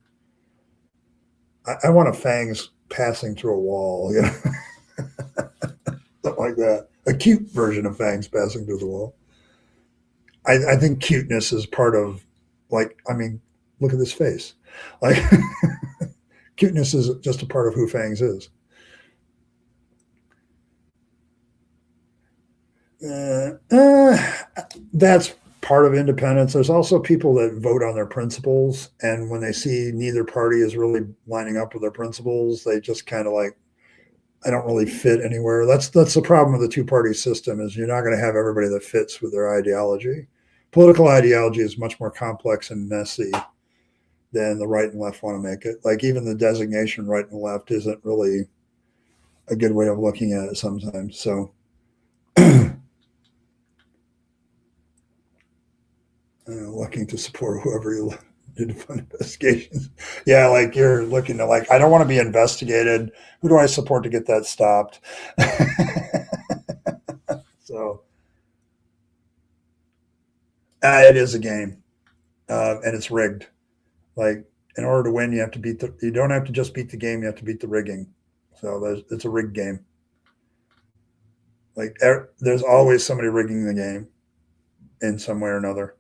S1: I want a fangs passing through a wall, something like that. A cute version of fangs passing through the wall. I think cuteness is part of, like, I mean, look at this face. Like, cuteness is just a part of who fangs is. That's part of independence. There's also people that vote on their principles, and when they see neither party is really lining up with their principles, they just kind of like, I don't really fit anywhere. That's the problem with the two party system is you're not going to have everybody that fits with their ideology. Political ideology is much more complex and messy than the right and left want to make it. Like even the designation right and left isn't really a good way of looking at it sometimes. So looking to support whoever you do to fund investigations. Yeah, like you're looking to like, I don't want to be investigated. Who do I support to get that stopped? So it is a game, and it's rigged. Like in order to win, you have to beat the. You don't have to just beat the game. You have to beat the rigging. So it's a rigged game. Like there's always somebody rigging the game in some way or another.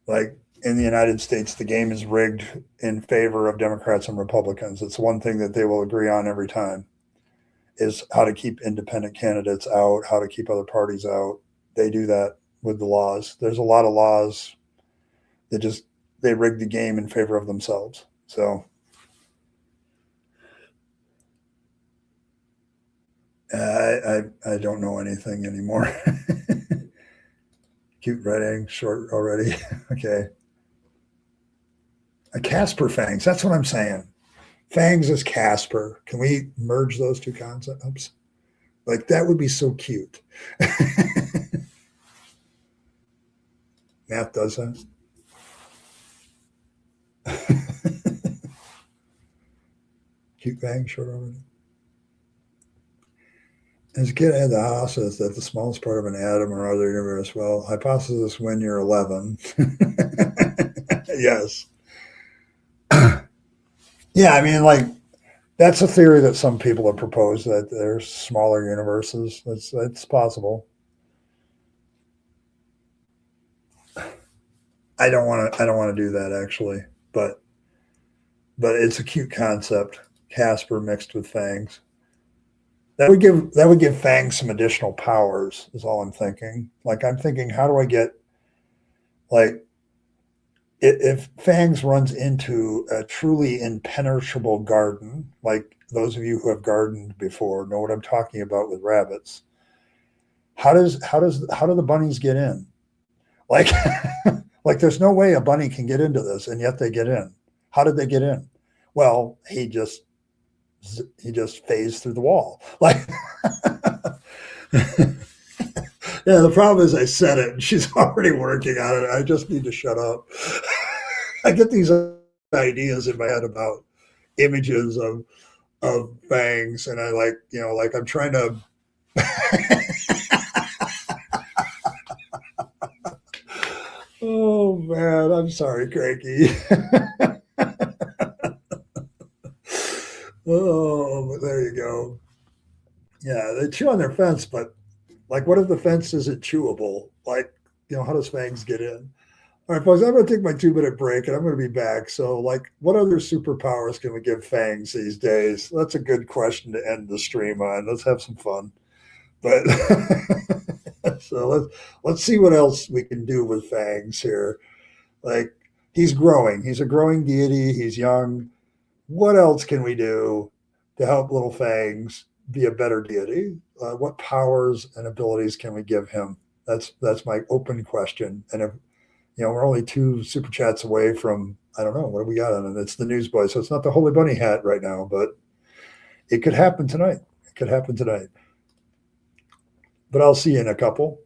S1: Like in the United States, the game is rigged in favor of Democrats and Republicans. It's one thing that they will agree on every time is how to keep independent candidates out, how to keep other parties out. They do that with the laws. There's a lot of laws that just they rig the game in favor of themselves. So I don't know anything anymore. Cute red egg, short already. Okay. A Casper Fangs. That's what I'm saying. Fangs is Casper. Can we merge those two concepts? Like that would be so cute. Math does that. Cute bang, short over. As a kid, I had the hypothesis that the smallest part of an atom or other universe. Well, hypothesis when you're 11. Yes. Yeah, I mean, like, that's a theory that some people have proposed that there's smaller universes. That's possible. I don't want to do that actually, but it's a cute concept. Casper mixed with Fangs. That would give Fangs some additional powers. Is all I'm thinking. Like I'm thinking, how do I get like if Fangs runs into a truly impenetrable garden, like those of you who have gardened before know what I'm talking about with rabbits. How do the bunnies get in? Like like there's no way a bunny can get into this, and yet they get in. How did they get in? Well, he just phased through the wall. Like yeah, the problem is I said it and she's already working on it. I just need to shut up. I get these ideas in my head about images of fangs, and I like, like I'm trying to oh man, I'm sorry, Cranky. Oh, but there you go. Yeah, they chew on their fence, but like, what if the fence isn't chewable? Like, how does fangs get in? All right, folks, I'm going to take my 2 minute break and I'm going to be back. So, like, what other superpowers can we give fangs these days? That's a good question to end the stream on. Let's have some fun. But so let's see what else we can do with fangs here. Like, he's growing. He's a growing deity. He's young. What else can we do to help little fangs be a better deity? What powers and abilities can we give him? That's my open question. And if we're only 2 super chats away from, I don't know, what do we got on it? It's the newsboy. So it's not the Holy Bunny hat right now, but it could happen tonight. It could happen tonight. But I'll see you in a couple.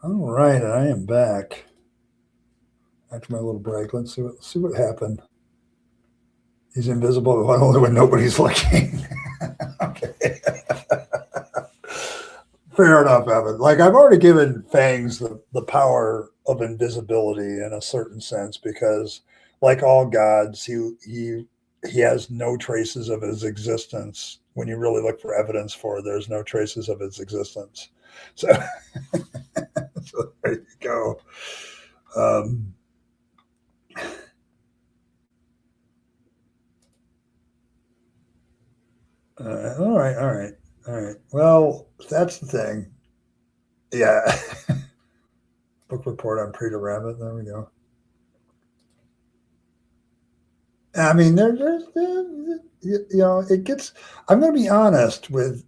S1: All right, I am back after my little break. Let's see what happened. He's invisible only when nobody's looking. Okay. Fair enough, Evan. Like I've already given Fangs the power of invisibility in a certain sense because, like all gods, he has no traces of his existence. When you really look for evidence for it, there's no traces of his existence. So, so there you go. Um, All right, all right, all right. Well, that's the thing. Yeah. Book report on Peter Rabbit. There we go. I mean, it gets. I'm going to be honest with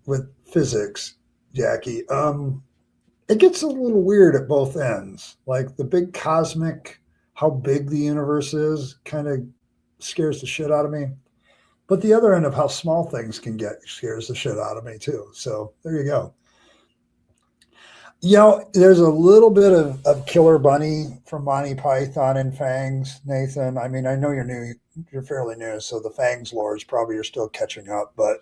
S1: physics, Jackie. It gets a little weird at both ends. Like the big cosmic, how big the universe is, kind of scares the shit out of me. But the other end of how small things can get scares the shit out of me too. So there you go. There's a little bit of Killer Bunny from Monty Python and Fangs, Nathan. I mean, I know you're fairly new, so the Fangs lores probably you're still catching up. But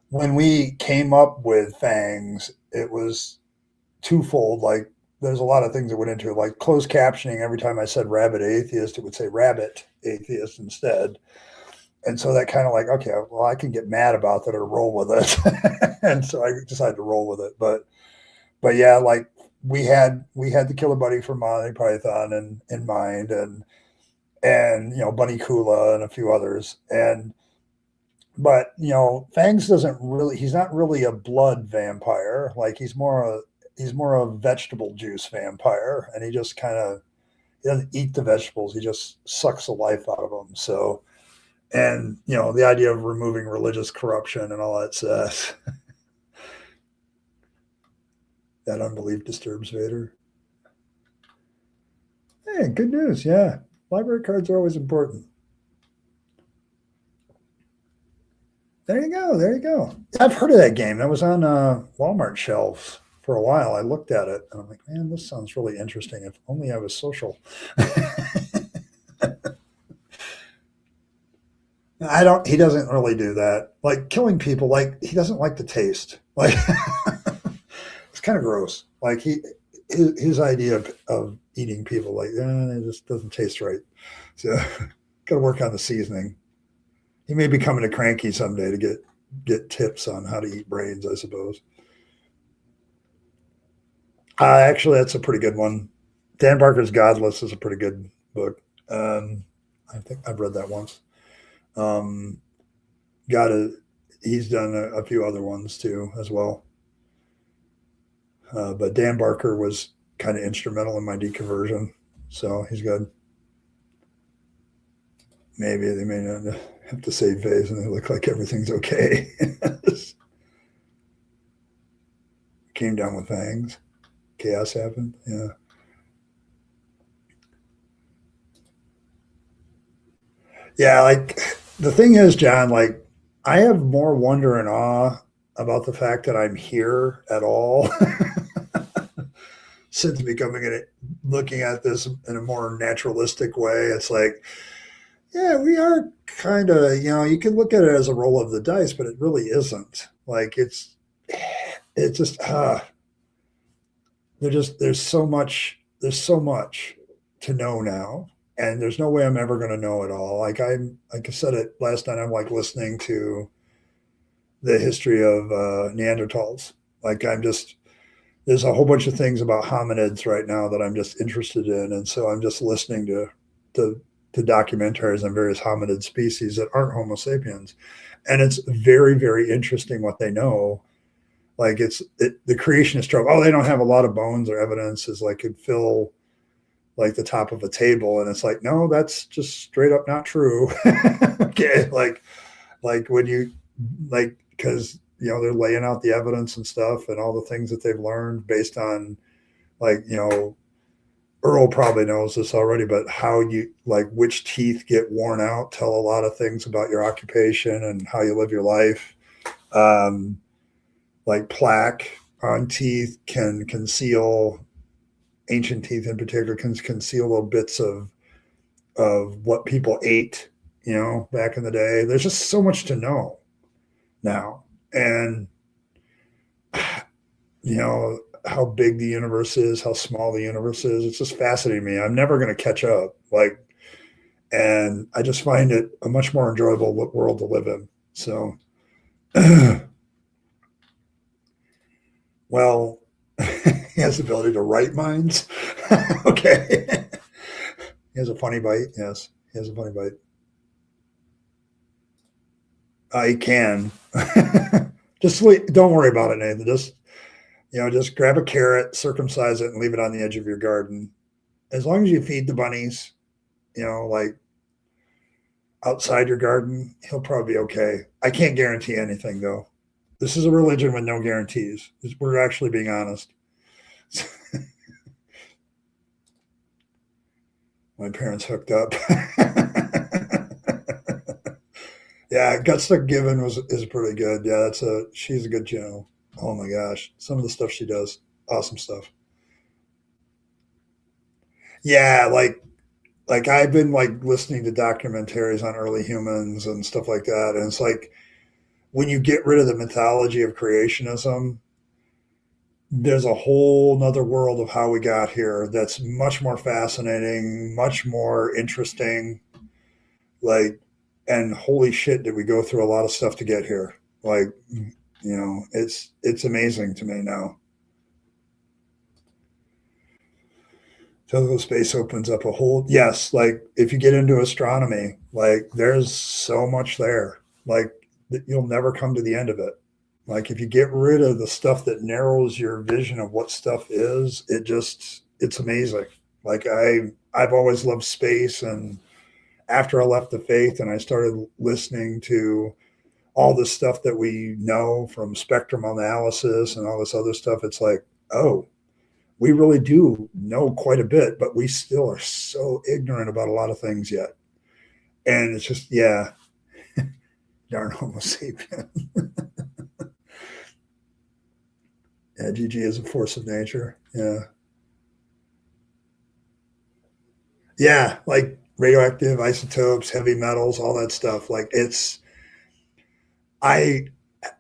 S1: when we came up with Fangs, it was twofold. Like, there's a lot of things that went into it, like closed captioning. Every time I said Rabid Atheist, it would say Rabbit Atheist instead. And so that kind of like, okay, well, I can get mad about that or roll with it. And so I decided to roll with it. But yeah, like we had the Killer Bunny from Monty Python in mind, and Bunny Kula and a few others, and but Fangs doesn't really he's not really a blood vampire. Like he's more a vegetable juice vampire, and he just kind of he doesn't eat the vegetables. He just sucks the life out of them. So, and the idea of removing religious corruption and all that says that unbelief disturbs Vader. Hey, good news. Yeah. Library cards are always important. There you go. There you go. I've heard of that game. That was on Walmart shelves for a while. I looked at it and I'm like, man, this sounds really interesting. If only I was social. He doesn't really do that. Like killing people, like he doesn't like the taste. Like it's kind of gross. Like his idea of eating people, like, it just doesn't taste right. So got to work on the seasoning. He may be coming to Cranky someday to get tips on how to eat brains, I suppose. Actually, that's a pretty good one. Dan Barker's Godless is a pretty good book. I think I've read that once. Um, got a He's done a few other ones too as well. But Dan Barker was kind of instrumental in my deconversion, so he's good. Maybe they may not have to save face and they look like everything's okay. Came down with fangs. Chaos happened. Yeah. Yeah, like the thing is, John, like I have more wonder and awe about the fact that I'm here at all since becoming looking at this in a more naturalistic way. It's like, yeah, we are kind of, you can look at it as a roll of the dice, but it really isn't. Like it's just there's so much to know now, and there's no way I'm ever going to know it all. Like I said it last night, I'm like listening to the history of Neanderthals. Like there's a whole bunch of things about hominids right now that I'm just interested in, and so I'm just listening to, to documentaries on various hominid species that aren't Homo sapiens, and it's very very interesting what they know. Like the creationist trope. Oh, they don't have a lot of bones or evidence is like could fill like the top of a table, and it's like no, that's just straight up not true. Okay, like when you like because they're laying out the evidence and stuff and all the things that they've learned based on like Earl probably knows this already, but how you like which teeth get worn out tell a lot of things about your occupation and how you live your life. Um, like plaque on teeth can conceal ancient teeth in particular can conceal little bits of what people ate, back in the day. There's just so much to know now. And how big the universe is, how small the universe is. It's just fascinating me. I'm never going to catch up. Like, and I just find it a much more enjoyable world to live in. So, well, he has the ability to write minds. Okay. He has a funny bite. Yes, he has a funny bite. I can. Just don't worry about it, Nathan. Just grab a carrot, circumcise it, and leave it on the edge of your garden. As long as you feed the bunnies, like outside your garden, he'll probably be okay. I can't guarantee anything though. This is a religion with no guarantees. We're actually being honest. My parents hooked up. Yeah, Gut Stuck Given is pretty good. Yeah, she's a good channel. Oh my gosh, some of the stuff she does, awesome stuff. Yeah, like I've been like listening to documentaries on early humans and stuff like that, and it's like when you get rid of the mythology of creationism, there's a whole nother world of how we got here that's much more fascinating, much more interesting. Like, and holy shit, did we go through a lot of stuff to get here? Like, it's amazing to me now. Physical space opens up a whole, yes, like if you get into astronomy, like there's so much there. Like you'll never come to the end of it. Like if you get rid of the stuff that narrows your vision of what stuff is, it's amazing. Like I've always loved space, and after I left the faith and I started listening to all this stuff that we know from spectrum analysis and all this other stuff, it's like, oh, we really do know quite a bit, but we still are so ignorant about a lot of things yet. And it's just, yeah, darn Homo sapien. Yeah, GG is a force of nature. Yeah. Yeah, like radioactive isotopes, heavy metals, all that stuff. Like I,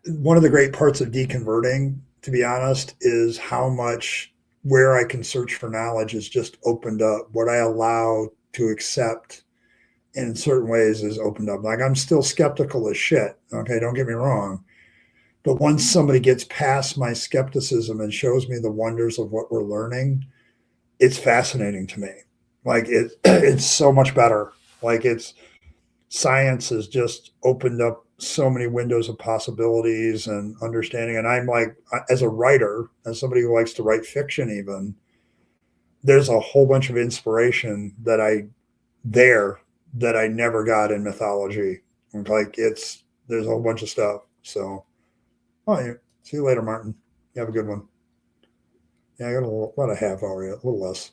S1: one of the great parts of deconverting, to be honest, is how much where I can search for knowledge is just opened up. What I allow to accept in certain ways is opened up. Like I'm still skeptical as shit. Okay, don't get me wrong. But once somebody gets past my skepticism and shows me the wonders of what we're learning, it's fascinating to me. Like it's so much better. Like it's science has just opened up so many windows of possibilities and understanding. And I'm like, as a writer, as somebody who likes to write fiction, even there's a whole bunch of inspiration that I never got in mythology. Like there's a whole bunch of stuff. So, oh, yeah. See you later, Martin. You have a good one. Yeah, I got about a half hour yet, a little less.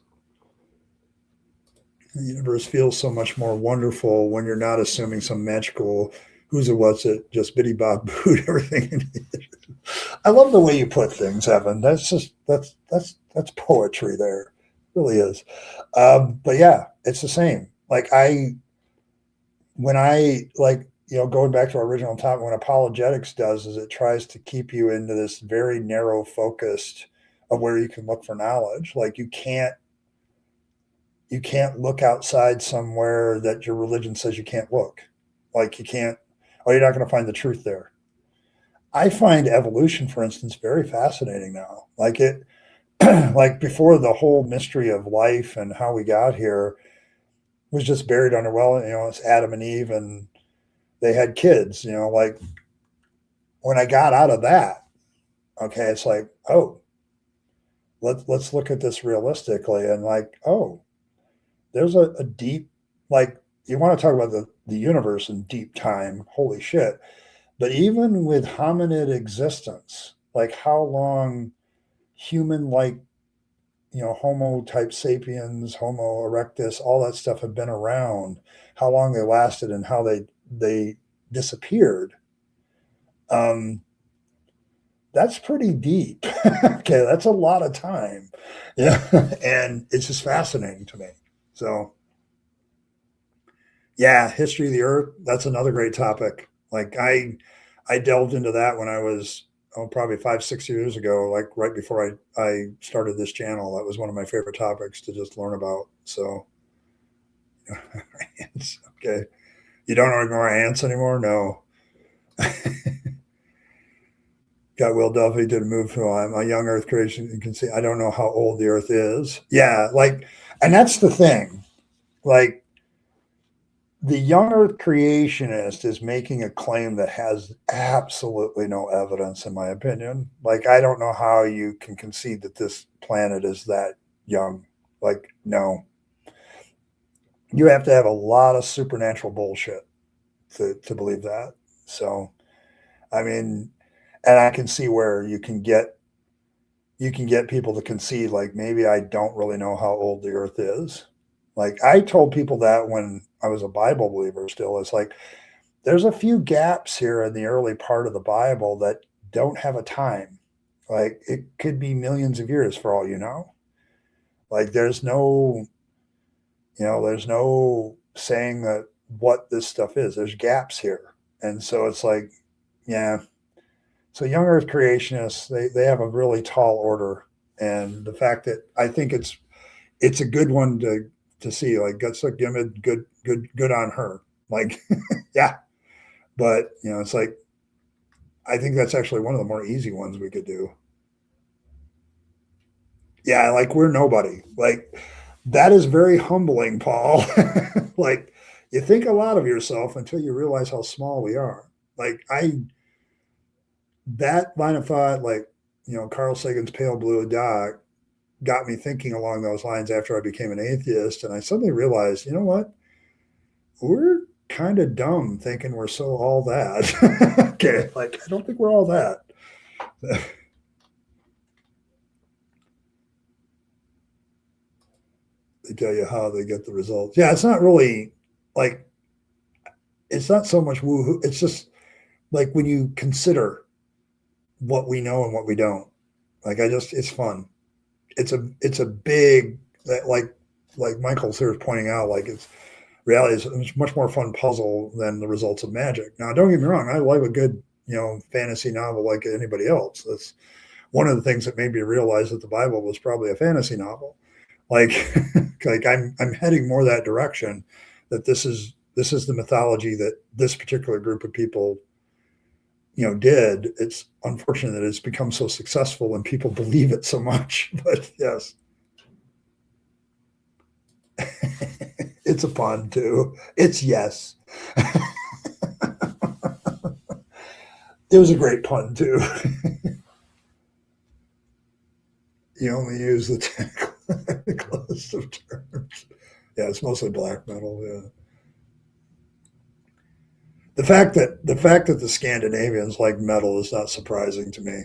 S1: The universe feels so much more wonderful when you're not assuming some magical who's it, what's it, just biddy bob boot, everything. I love the way you put things, Evan. That's poetry there. It really is. But yeah, it's the same. Like when I like, going back to our original topic, what apologetics does is it tries to keep you into this very narrow focused of where you can look for knowledge. Like you can't look outside somewhere that your religion says you can't look. Like you can't, oh, you're not going to find the truth there. I find evolution, for instance, very fascinating now. Like like before, the whole mystery of life and how we got here was just buried under, well, it's Adam and Eve and they had kids, like when I got out of that, okay, it's like, oh, let's look at this realistically. And like, oh, there's a deep, like, you want to talk about the universe in deep time, holy shit. But even with hominid existence, like how long human like, Homo type sapiens, Homo erectus, all that stuff have been around, how long they lasted and how they disappeared. Um, that's pretty deep. Okay, that's a lot of time. Yeah. And it's just fascinating to me. So yeah, history of the earth, that's another great topic. Like I delved into that when I was probably 5, 6 years ago, like right before I started this channel. That was one of my favorite topics to just learn about. So okay. You don't ignore ants anymore? No. Got Will Duffy did a move to I'm a young earth creation. You can see I don't know how old the earth is. Yeah, like, and that's the thing. Like the young earth creationist is making a claim that has absolutely no evidence, in my opinion. Like, I don't know how you can concede that this planet is that young. Like, no. You have to have a lot of supernatural bullshit to believe that. So, I mean, and I can see where you can get people to concede, like, maybe I don't really know how old the earth is. Like, I told people that when I was a Bible believer still. It's like, there's a few gaps here in the early part of the Bible that don't have a time. Like, it could be millions of years for all you know. Like, there's no saying that what this stuff is. There's gaps here. And so it's like, yeah. So young earth creationists, they have a really tall order. And the fact that I think it's a good one to see, like, guts like Gimid, good on her. Like, yeah. But it's like, I think that's actually one of the more easy ones we could do. Yeah, like, we're nobody. Like, that is very humbling, Paul. Like, you think a lot of yourself until you realize how small we are. Like, that line of thought, like, Carl Sagan's Pale Blue Dot got me thinking along those lines after I became an atheist. And I suddenly realized, you know what? We're kind of dumb thinking we're so all that. Okay. Like, I don't think we're all that. They tell you how they get the results. Yeah, it's not really like, it's not so much woohoo. It's just like, when you consider what we know and what we don't. Like, it's fun. It's a big, like Michael's here is pointing out, like, it's reality is a much more fun puzzle than the results of magic. Now, don't get me wrong, I like a good fantasy novel like anybody else. That's one of the things that made me realize that the Bible was probably a fantasy novel. Like, like I'm heading more that direction. That this is the mythology that this particular group of people did. It's unfortunate that it's become so successful and people believe it so much. But yes. It's a pun too. It's yes. It was a great pun too. You only use the closest of terms. Yeah, it's mostly black metal. Yeah. The fact that the Scandinavians like metal is not surprising to me.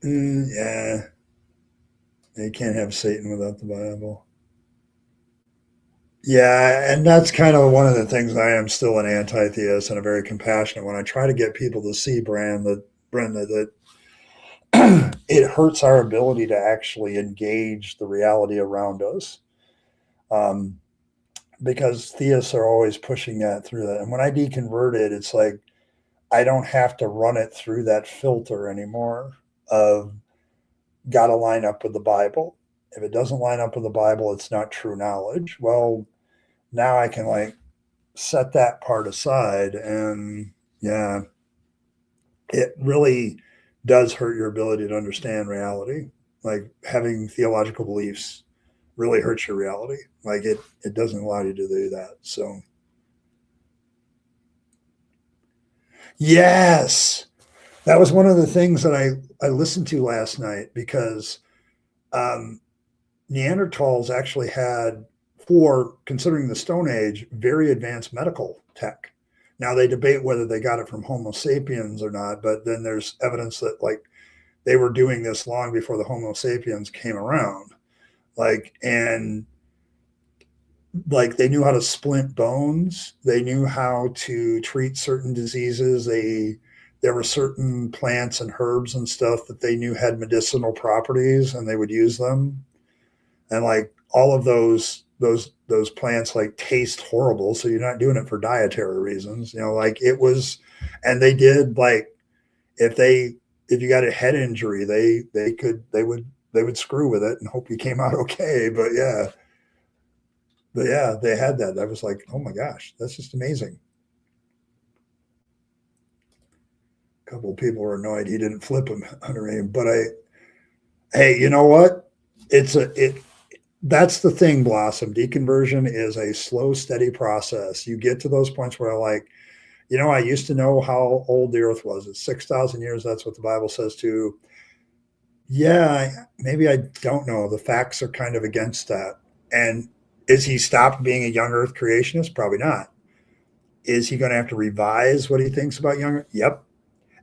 S1: Yeah, you can't have Satan without the Bible. Yeah, and that's kind of one of the things. I am still an anti-theist and a very compassionate one. I try to get people to see, Brenda, that it hurts our ability to actually engage the reality around us. Um, because theists are always pushing that through that. And when I deconverted, it's like, I don't have to run it through that filter anymore of, got to line up with the Bible. If it doesn't line up with the Bible, it's not true knowledge. Well, now I can, like, set that part aside. And yeah, it really does hurt your ability to understand reality. Like, having theological beliefs really hurts your reality. Like, it doesn't allow you to do that. So yes, that was one of the things that I listened to last night, because um, Neanderthals actually had, for considering the Stone Age, very advanced medical tech. Now, they debate whether they got it from Homo sapiens or not, but then there's evidence that, like, they were doing this long before the Homo sapiens came around. Like, and like, they knew how to splint bones, they knew how to treat certain diseases. There were certain plants and herbs and stuff that they knew had medicinal properties, and they would use them. And, like, all of those plants, like, taste horrible, so you're not doing it for dietary reasons. Like, it was, and they did, like, if you got a head injury, they would screw with it and hope you came out okay. But yeah, they had that. I was like, oh my gosh, that's just amazing. A couple of people were annoyed he didn't flip him under me, but hey, you know what? It's a it. That's the thing, Blossom. Deconversion is a slow, steady process. You get to those points where, like, I used to know how old the earth was. It's 6,000 years. That's what the Bible says too. Yeah, maybe I don't know. The facts are kind of against that. And is he stopped being a young earth creationist? Probably not. Is he going to have to revise what he thinks about young earth? Yep.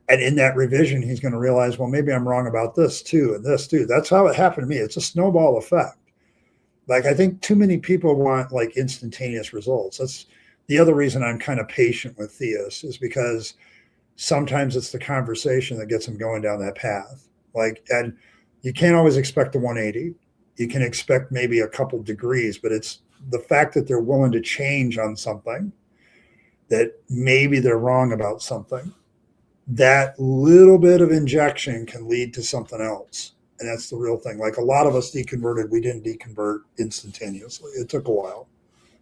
S1: And in that revision, he's going to realize, well, maybe I'm wrong about this too, and this too. That's how it happened to me. It's a snowball effect. Like, I think too many people want like instantaneous results. That's the other reason I'm kind of patient with theists, is because sometimes it's the conversation that gets them going down that path. Like, and you can't always expect the 180. You can expect maybe a couple degrees, but it's the fact that they're willing to change on something, that maybe they're wrong about something. That little bit of injection can lead to something else. And that's the real thing. Like, a lot of us deconverted, we didn't deconvert instantaneously. It took a while.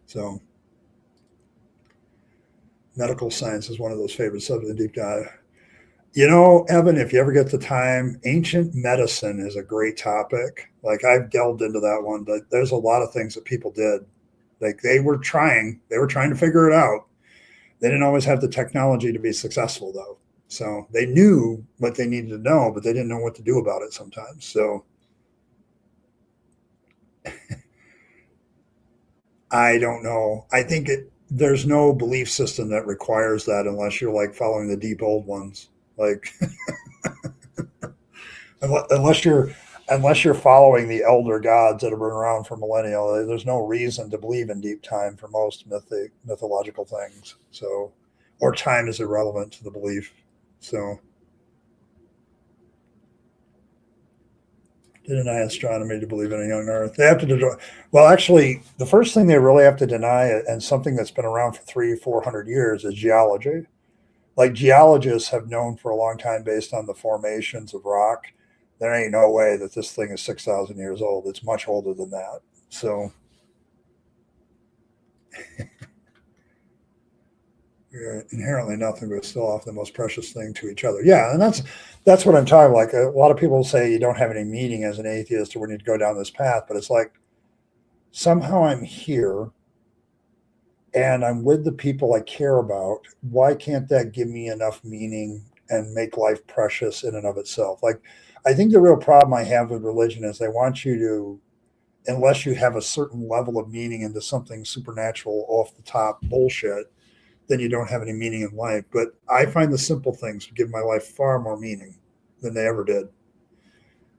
S1: So medical science is one of those favorite subjects in deep dive. Evan, if you ever get the time, ancient medicine is a great topic. Like, I've delved into that one, but there's a lot of things that people did. Like, they were trying to figure it out. They didn't always have the technology to be successful, though. So they knew what they needed to know, but they didn't know what to do about it sometimes. So I don't know. I think there's no belief system that requires that, unless you're like following the deep old ones. Like, unless you're following the elder gods that have been around for millennia, there's no reason to believe in deep time for most mythological things. So, or time is irrelevant to the belief. So, to deny astronomy to believe in a young Earth, they have to deny. Well, actually, the first thing they really have to deny, and something that's been around for 300-400 years, is geology. Like, geologists have known for a long time, based on the formations of rock, there ain't no way that this thing is 6,000 years old. It's much older than that. So, we're inherently nothing, but still often the most precious thing to each other. Yeah, and that's what I'm talking about. Like, a lot of people say you don't have any meaning as an atheist, or we need to go down this path, but it's like, somehow I'm here and I'm with the people I care about. Why can't that give me enough meaning and make life precious in and of itself? Like, I think the real problem I have with religion is they want you to, unless you have a certain level of meaning into something supernatural, off the top bullshit, then you don't have any meaning in life. But I find the simple things give my life far more meaning than they ever did.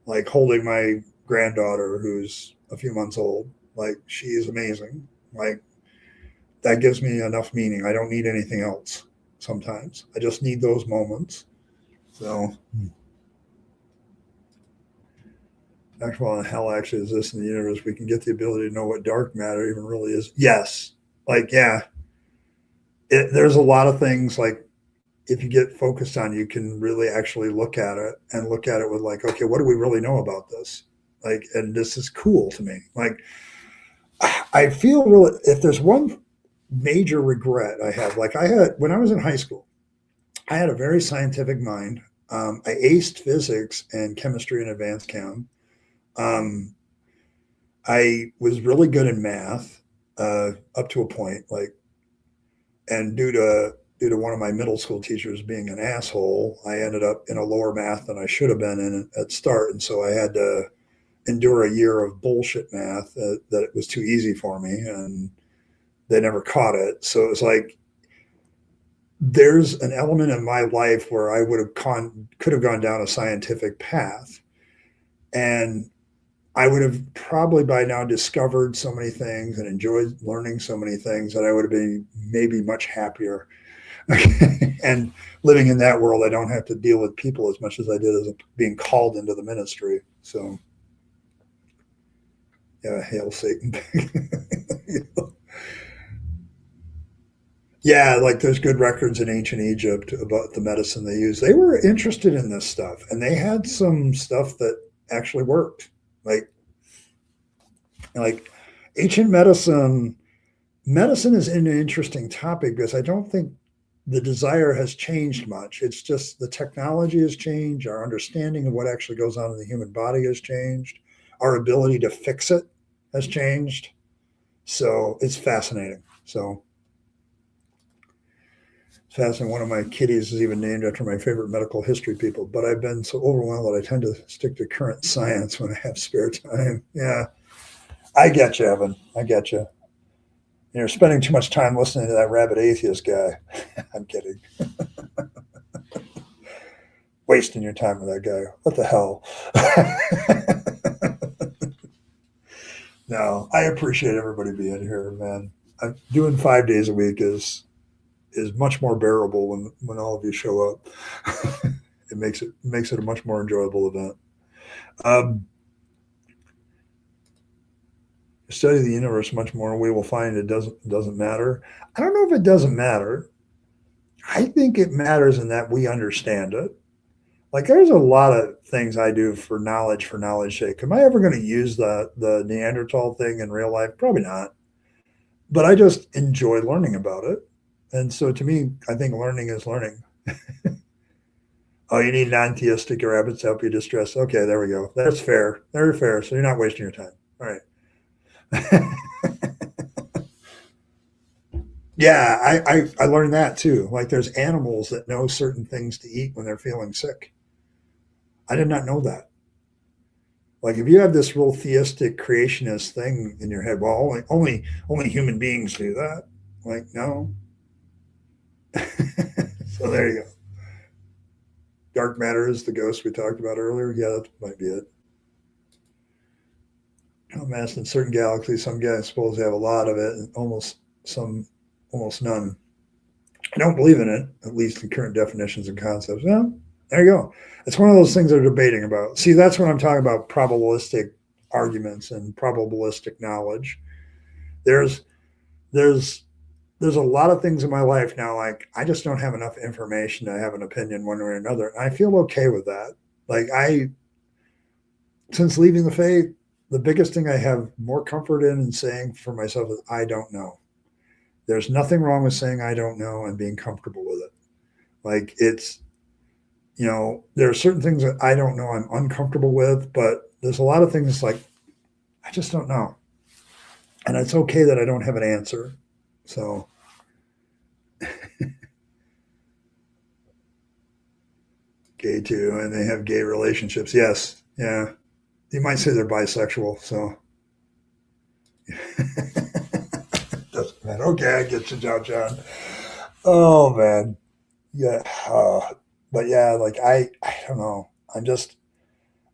S1: Like holding my granddaughter who's a few months old. Like, she is amazing. Like, that gives me enough meaning. I don't need anything else sometimes. I just need those moments. So, actual and hell actually exists in the universe. We can get the ability to know what dark matter even really is. Yes. Like, yeah. There's a lot of things, like, if you get focused on, you can really actually look at it and look at it with like, okay, what do we really know about this? Like, and this is cool to me. Like, I feel really, if there's one major regret I have, like, I had when I was in high school, I had a very scientific mind. I aced physics and chemistry and advanced chem. Um, I was really good in math, up to a point, like, and due to one of my middle school teachers being an asshole, I ended up in a lower math than I should have been in at start, and so I had to endure a year of bullshit math that it was too easy for me, and they never caught it. So it was like, there's an element in my life where I could have gone down a scientific path, and I would have probably by now discovered so many things and enjoyed learning so many things that I would have been maybe much happier. And living in that world, I don't have to deal with people as much as I did as being called into the ministry. So, yeah, hail Satan. Yeah, like, there's good records in ancient Egypt about the medicine they used. They were interested in this stuff, and they had some stuff that actually worked. Like ancient medicine is an interesting topic, because I don't think the desire has changed much. It's just the technology has changed. Our understanding of what actually goes on in the human body has changed. Our ability to fix it has changed. So it's fascinating. So it's fascinating. One of my kitties is even named after my favorite medical history people, but I've been so overwhelmed that I tend to stick to current science when I have spare time. Yeah, I get you, Evan. I get you. You're spending too much time listening to that rabid atheist guy. I'm kidding. Wasting your time with that guy. What the hell? No, I appreciate everybody being here, man. I'm doing 5 days a week is much more bearable when all of you show up. It makes it a much more enjoyable event. Um, Study the universe much more, and we will find it doesn't matter. I don't know if it doesn't matter. I think it matters in that we understand it. Like there's a lot of things I do for knowledge sake. Am I ever going to use the Neanderthal thing in real life? Probably not. But I just enjoy learning about it. And so to me, I think learning is learning. Oh, you need non-theistic rabbits to help you distress. Okay, there we go. That's fair. Very fair. So you're not wasting your time. All right. Yeah, I learned that too. Like there's animals that know certain things to eat when they're feeling sick. I did not know that. Like if you have this real theistic creationist thing in your head, well, only human beings do that. Like no. So there you go. Dark matter is the ghost we talked about earlier. Yeah, that might be it. Mass in certain galaxies, some guys suppose they have a lot of it, and almost none. I don't believe in it, at least in current definitions and concepts. Well, there you go. It's one of those things they're debating about. See, that's what I'm talking about probabilistic arguments and probabilistic knowledge. There's there's there's a lot of things in my life now, like I just don't have enough information to have an opinion one way or another. And I feel okay with that. Like since leaving the faith, the biggest thing I have more comfort in saying for myself is I don't know. There's nothing wrong with saying I don't know and being comfortable with it. Like there are certain things that I don't know I'm uncomfortable with, but there's a lot of things like I just don't know. And it's okay that I don't have an answer. So gay too, and they have gay relationships. Yes. Yeah. You might say they're bisexual, so doesn't matter. Okay, I get you, John. Oh man. Yeah. But yeah, like I don't know.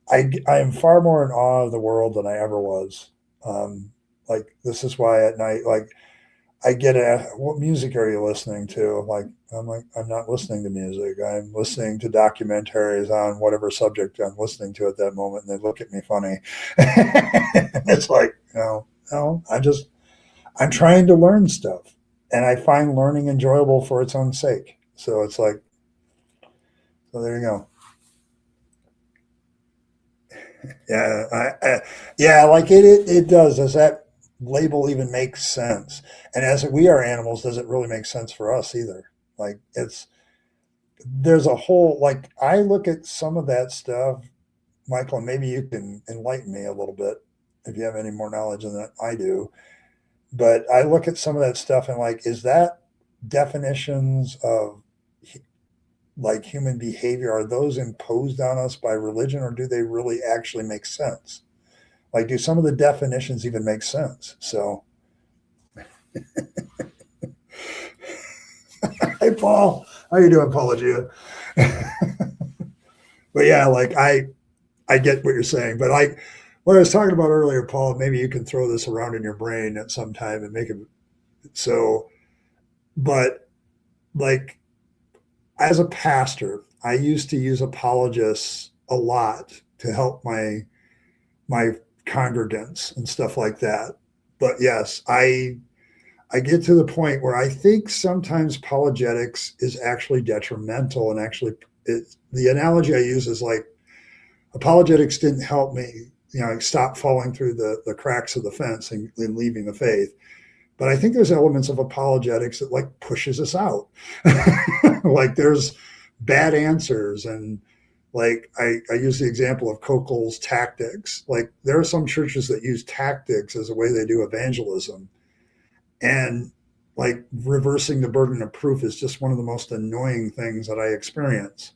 S1: I am far more in awe of the world than I ever was. Like this is why at night, like I get asked, what music are you listening to? Like, I'm not listening to music. I'm listening to documentaries on whatever subject I'm listening to at that moment. And they look at me funny. It's like, no, I'm trying to learn stuff. And I find learning enjoyable for its own sake. So it's like, so there you go. Yeah, yeah, like it does. Does that label even make sense? And as we are animals, does it really make sense for us either? Like there's a whole like I look at some of that stuff, Michael, and maybe you can enlighten me a little bit if you have any more knowledge than that I do. But I look at some of that stuff and like, is that definitions of like human behavior, are those imposed on us by religion or do they really actually make sense? Like, do some of the definitions even make sense? So, hey, Paul, how you doing, Apologia? But yeah, like I get what you're saying, but like what I was talking about earlier, Paul, maybe you can throw this around in your brain at some time and make it so. But like as a pastor, I used to use apologists a lot to help my congregants and stuff like that. But yes, I get to the point where I think sometimes apologetics is actually detrimental and actually the analogy I use is like apologetics didn't help me, stop falling through the cracks of the fence and leaving the faith. But I think there's elements of apologetics that like pushes us out. Like there's bad answers and Like I use the example of Kokel's tactics. Like there are some churches that use tactics as a way they do evangelism. And like reversing the burden of proof is just one of the most annoying things that I experience.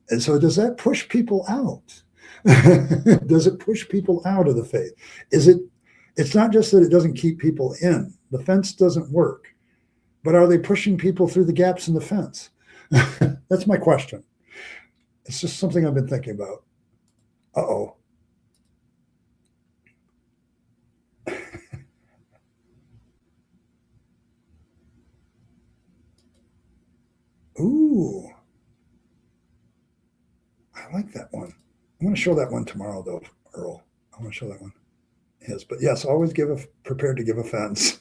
S1: And so does that push people out? Does it push people out of the faith? Is it, it's not just that it doesn't keep people in, the fence doesn't work, but are they pushing people through the gaps in the fence? That's my question. It's just something I've been thinking about. Uh-oh. Ooh, I like that one. I'm going to show that one tomorrow, though, Earl. I want to show that one. Yes, but yes, always prepared to give offense.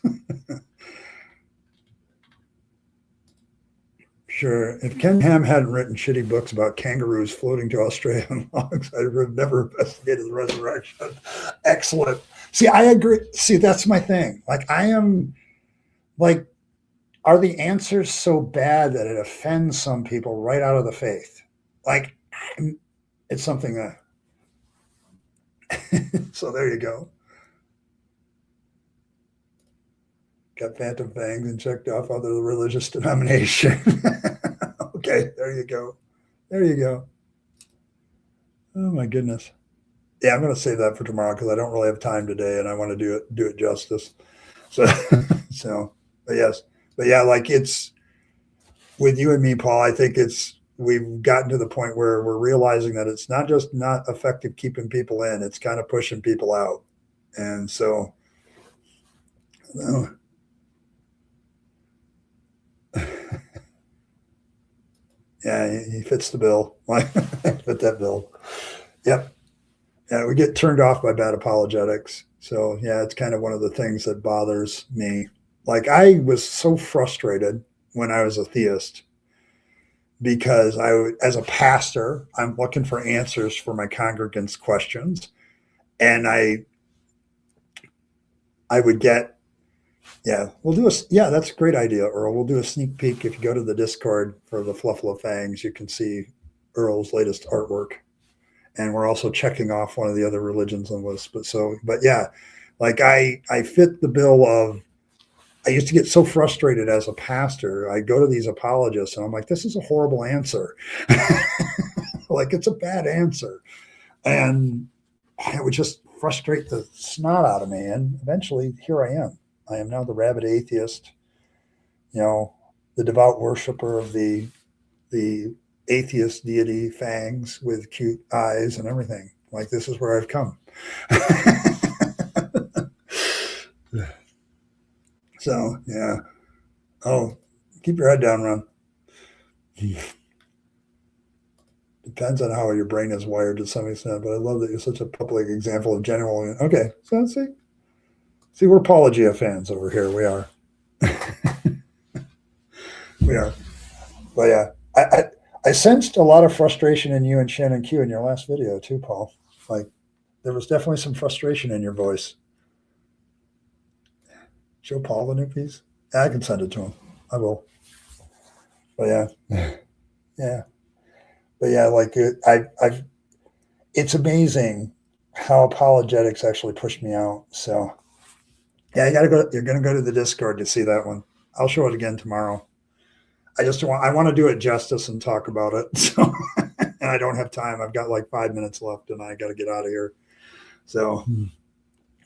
S1: Sure. If Ken Ham hadn't written shitty books about kangaroos floating to Australia on logs, I would have never investigated the resurrection. Excellent. See, I agree. See, that's my thing. Like, I am like, are the answers so bad that it offends some people right out of the faith? Like, it's something that. So there you go. Got phantom fangs and checked off other religious denomination. Okay, there you go. There you go. Oh my goodness. Yeah, I'm going to save that for tomorrow because I don't really have time today, and I want to do it justice. So, so, but yes, but yeah, like it's with you and me, Paul. I think we've gotten to the point where we're realizing that it's not just not effective keeping people in; it's kind of pushing people out, and so. Yeah, he fits the bill. Fit that bill. Yep. Yeah, we get turned off by bad apologetics. So yeah, it's kind of one of the things that bothers me. Like I was so frustrated when I was a theist because as a pastor, I'm looking for answers for my congregants' questions, and I would get. Yeah, yeah, that's a great idea, Earl. We'll do a sneak peek. If you go to the Discord for the Fluffalo Fangs, you can see Earl's latest artwork. And we're also checking off one of the other religions on the list. But yeah, like I fit the bill of, I used to get so frustrated as a pastor. I go to these apologists and I'm like, this is a horrible answer. Like it's a bad answer. And it would just frustrate the snot out of me. And eventually here I am. I am now the rabid atheist, the devout worshiper of the atheist deity fangs with cute eyes and everything. Like this is where I've come. So yeah. Oh, keep your head down, Ron. Depends on how your brain is wired to some extent, but I love that you're such a public example of genuine. Okay, so see, we're Apologia fans over here. We are. We are. But yeah, I sensed a lot of frustration in you and Shannon Q in your last video too, Paul. Like there was definitely some frustration in your voice. Show Paul the new piece. Yeah, I can send it to him. I will. But yeah, yeah, but yeah, like I've. It's amazing how apologetics actually pushed me out. So yeah, you gotta go. You're gonna go to the Discord to see that one. I'll show it again tomorrow. I want to do it justice and talk about it. So, and I don't have time. I've got like 5 minutes left, and I got to get out of here. So,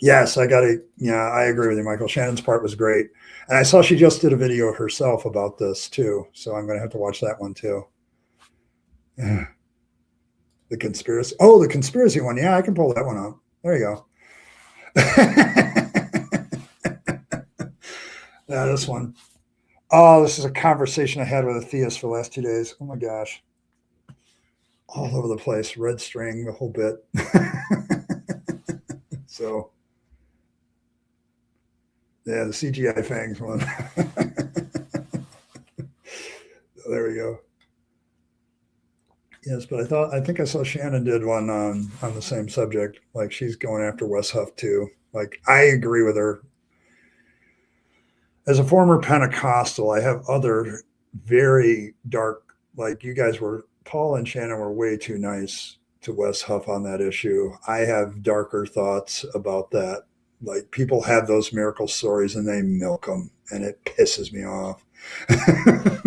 S1: yes, I got to. Yeah, I agree with you, Michael. Shannon's part was great, and I saw she just did a video herself about this too. So I'm going to have to watch that one too. The conspiracy. Oh, the conspiracy one. Yeah, I can pull that one up. There you go. Yeah, this one. Oh, this is a conversation I had with a theist for the last 2 days. Oh my gosh. All over the place. Red string, the whole bit. So, yeah, the CGI fangs one. There we go. Yes, but I think I saw Shannon did one on the same subject. Like she's going after Wes Huff too. Like I agree with her. As a former Pentecostal, I have other very dark, like you guys were Paul and Shannon were way too nice to Wes Huff on that issue. I have darker thoughts about that. Like people have those miracle stories and they milk them, and it pisses me off.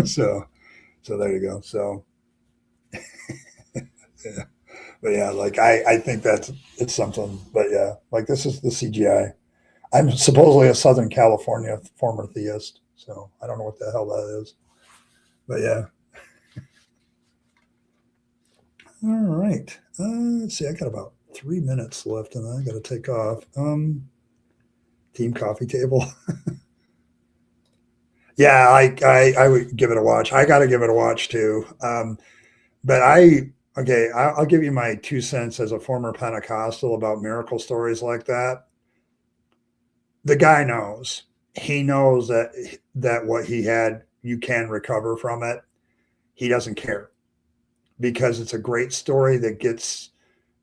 S1: so, so there you go. So, yeah. But yeah, like I think it's something. But yeah, like this is the CGI. I'm supposedly a Southern California former theist, so I don't know what the hell that is. But yeah. All right. Let's see. I got about 3 minutes left, and then I got to take off. Team coffee table. Yeah, I would give it a watch. I got to give it a watch too. But okay, I'll give you my 2 cents as a former Pentecostal about miracle stories like that. The guy knows. He knows that what he had, you can recover from it. He doesn't care because it's a great story that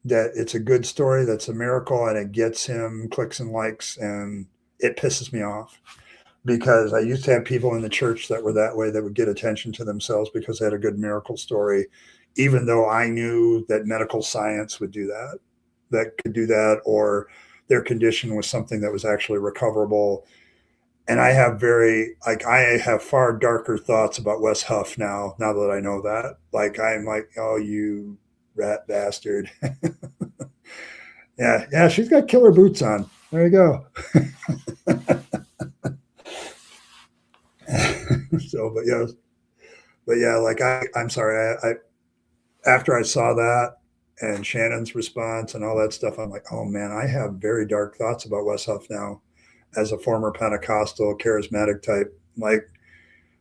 S1: it's a good story that's a miracle and it gets him clicks and likes, and it pisses me off because I used to have people in the church that were that way, that would get attention to themselves because they had a good miracle story, even though I knew that medical science would do that, that could do that, or their condition was something that was actually recoverable. And I have far darker thoughts about Wes Huff now that I know that. Like I'm like, oh, you rat bastard. Yeah, she's got killer boots on. There you go. So, but yeah, like I'm sorry. I after I saw that and Shannon's response and all that stuff, I'm like, oh man, I have very dark thoughts about Wes Huff now, as a former Pentecostal charismatic type. Like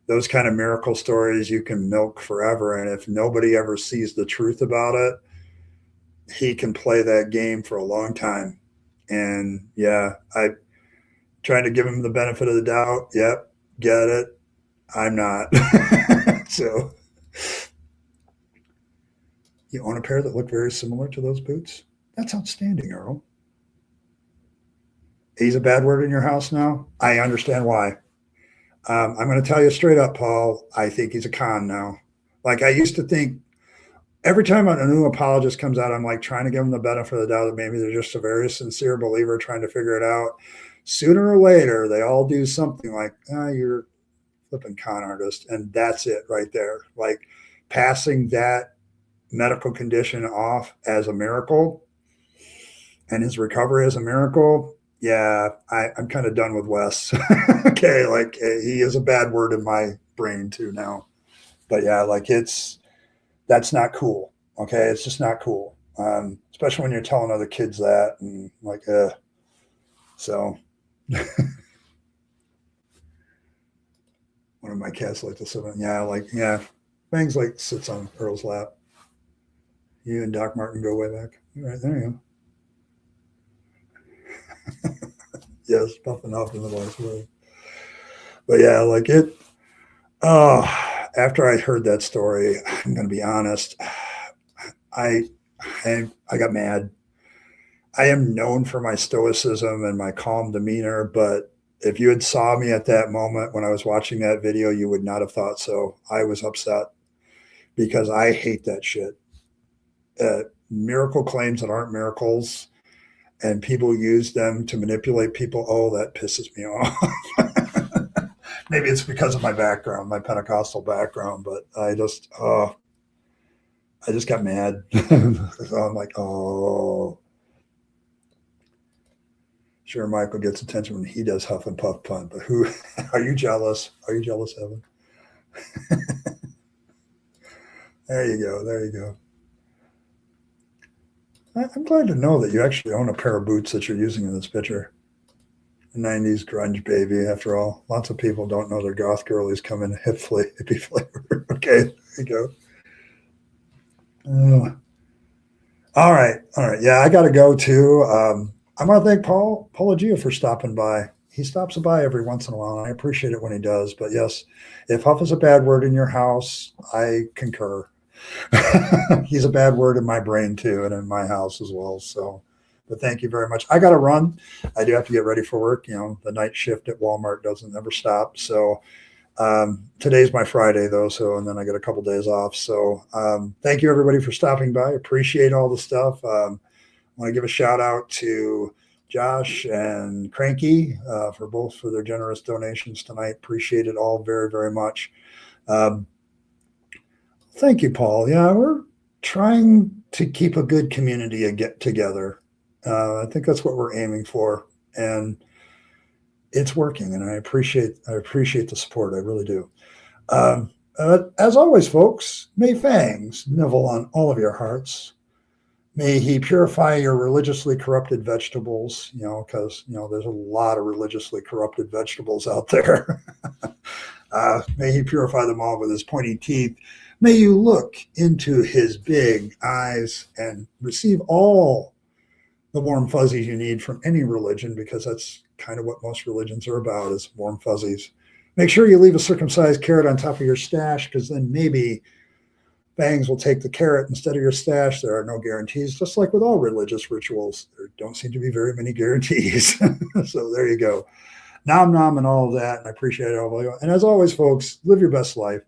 S1: those kind of miracle stories you can milk forever, and if nobody ever sees the truth about it, he can play that game for a long time. And yeah, I trying to give him the benefit of the doubt. Yep, get it. I'm not. So you own a pair that look very similar to those boots? That's outstanding, Earl. He's a bad word in your house now? I understand why. I'm going to tell you straight up, Paul. I think he's a con now. Like I used to think every time a new apologist comes out, I'm like trying to give them the benefit of the doubt that maybe they're just a very sincere believer trying to figure it out. Sooner or later, they all do something like, you're flipping con artist. And that's it right there. Like passing that medical condition off as a miracle and his recovery as a miracle. Yeah, I'm kind of done with Wes. Okay, like he is a bad word in my brain too now. But yeah, like that's not cool. Okay, it's just not cool. Especially when you're telling other kids that and like, so. One of my cats like to sit on. Yeah, Bangs like sits on Earl's lap. You and Doc Martin go way back. All right, there you go. Yes, puffing off in the last way. But yeah, like it. Oh, after I heard that story, I'm going to be honest. I, I got mad. I am known for my stoicism and my calm demeanor, but if you had saw me at that moment when I was watching that video, you would not have thought so. I was upset because I hate that shit. Miracle claims that aren't miracles, and people use them to manipulate people. Oh, that pisses me off. Maybe it's because of my background, my Pentecostal background, but I just got mad. So I'm like, oh, sure, Michael gets attention when he does huff and puff punt, but who are you jealous? Are you jealous, Evan? There you go. There you go. I'm glad to know that you actually own a pair of boots that you're using in this picture. A 90s grunge baby, after all. Lots of people don't know their goth girlies come in hippie flavor. Okay, there you go. All right. Yeah, I got to go too. I want to thank Paul Apologia for stopping by. He stops by every once in a while, and I appreciate it when he does. But yes, if huff is a bad word in your house, I concur. He's a bad word in my brain too, and in my house as well. So, but thank you very much. I got to run. I do have to get ready for work. You know, the night shift at Walmart doesn't ever stop. So, Today's my Friday though, and then I get a couple days off. So thank you everybody for stopping by. Appreciate all the stuff. I want to give a shout out to Josh and Cranky for their generous donations tonight. Appreciate it all very, very much. Um, Thank you, Paul. Yeah, we're trying to keep a good community a get together. I think that's what we're aiming for, and it's working. And I appreciate the support. I really do. As always, folks, may fangs nibble on all of your hearts. May he purify your religiously corrupted vegetables. Because there's a lot of religiously corrupted vegetables out there. May he purify them all with his pointy teeth. May you look into his big eyes and receive all the warm fuzzies you need from any religion, because that's kind of what most religions are about, is warm fuzzies. Make sure you leave a circumcised carrot on top of your stash, because then maybe Bangs will take the carrot instead of your stash. There are no guarantees, just like with all religious rituals. There don't seem to be very many guarantees. So there you go. Nom nom and all of that. And I appreciate it all. And as always, folks, live your best life.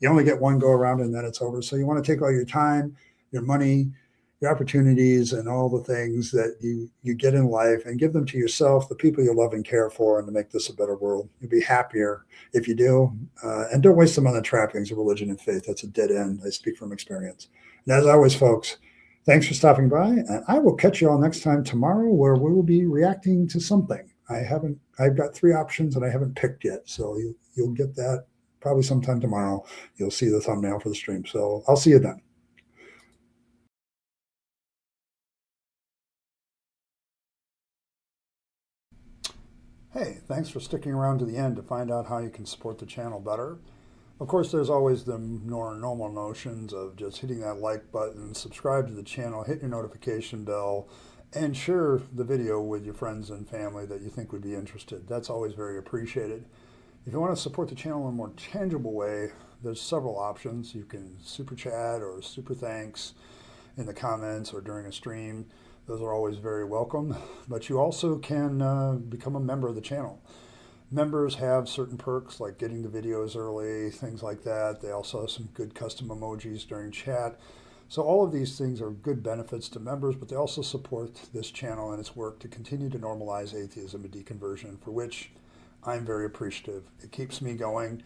S1: You only get one go around and then it's over. So you want to take all your time, your money, your opportunities, and all the things that you get in life and give them to yourself, the people you love and care for, and to make this a better world. You'll be happier if you do. And don't waste them on the trappings of religion and faith. That's a dead end. I speak from experience. And as always, folks, thanks for stopping by. And I will catch you all next time tomorrow, where we will be reacting to something. I've got 3 options and I haven't picked yet. So you'll get that probably sometime tomorrow. You'll see the thumbnail for the stream. So I'll see you then. Hey, thanks for sticking around to the end to find out how you can support the channel better. Of course, there's always the normal notions of just hitting that like button, subscribe to the channel, hit your notification bell, and share the video with your friends and family that you think would be interested. That's always very appreciated. If you want to support the channel in a more tangible way, there's several options. You can super chat or super thanks in the comments or during a stream. Those are always very welcome. But you also can become a member of the channel. Members have certain perks like getting the videos early, things like that. They also have some good custom emojis during chat. So all of these things are good benefits to members, but they also support this channel and its work to continue to normalize atheism and deconversion, for which I'm very appreciative. It keeps me going,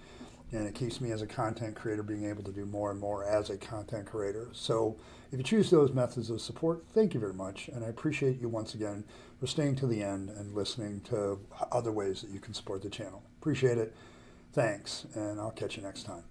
S1: and it keeps me as a content creator being able to do more and more as a content creator. So if you choose those methods of support, thank you very much. And I appreciate you once again for staying to the end and listening to other ways that you can support the channel. Appreciate it. Thanks, and I'll catch you next time.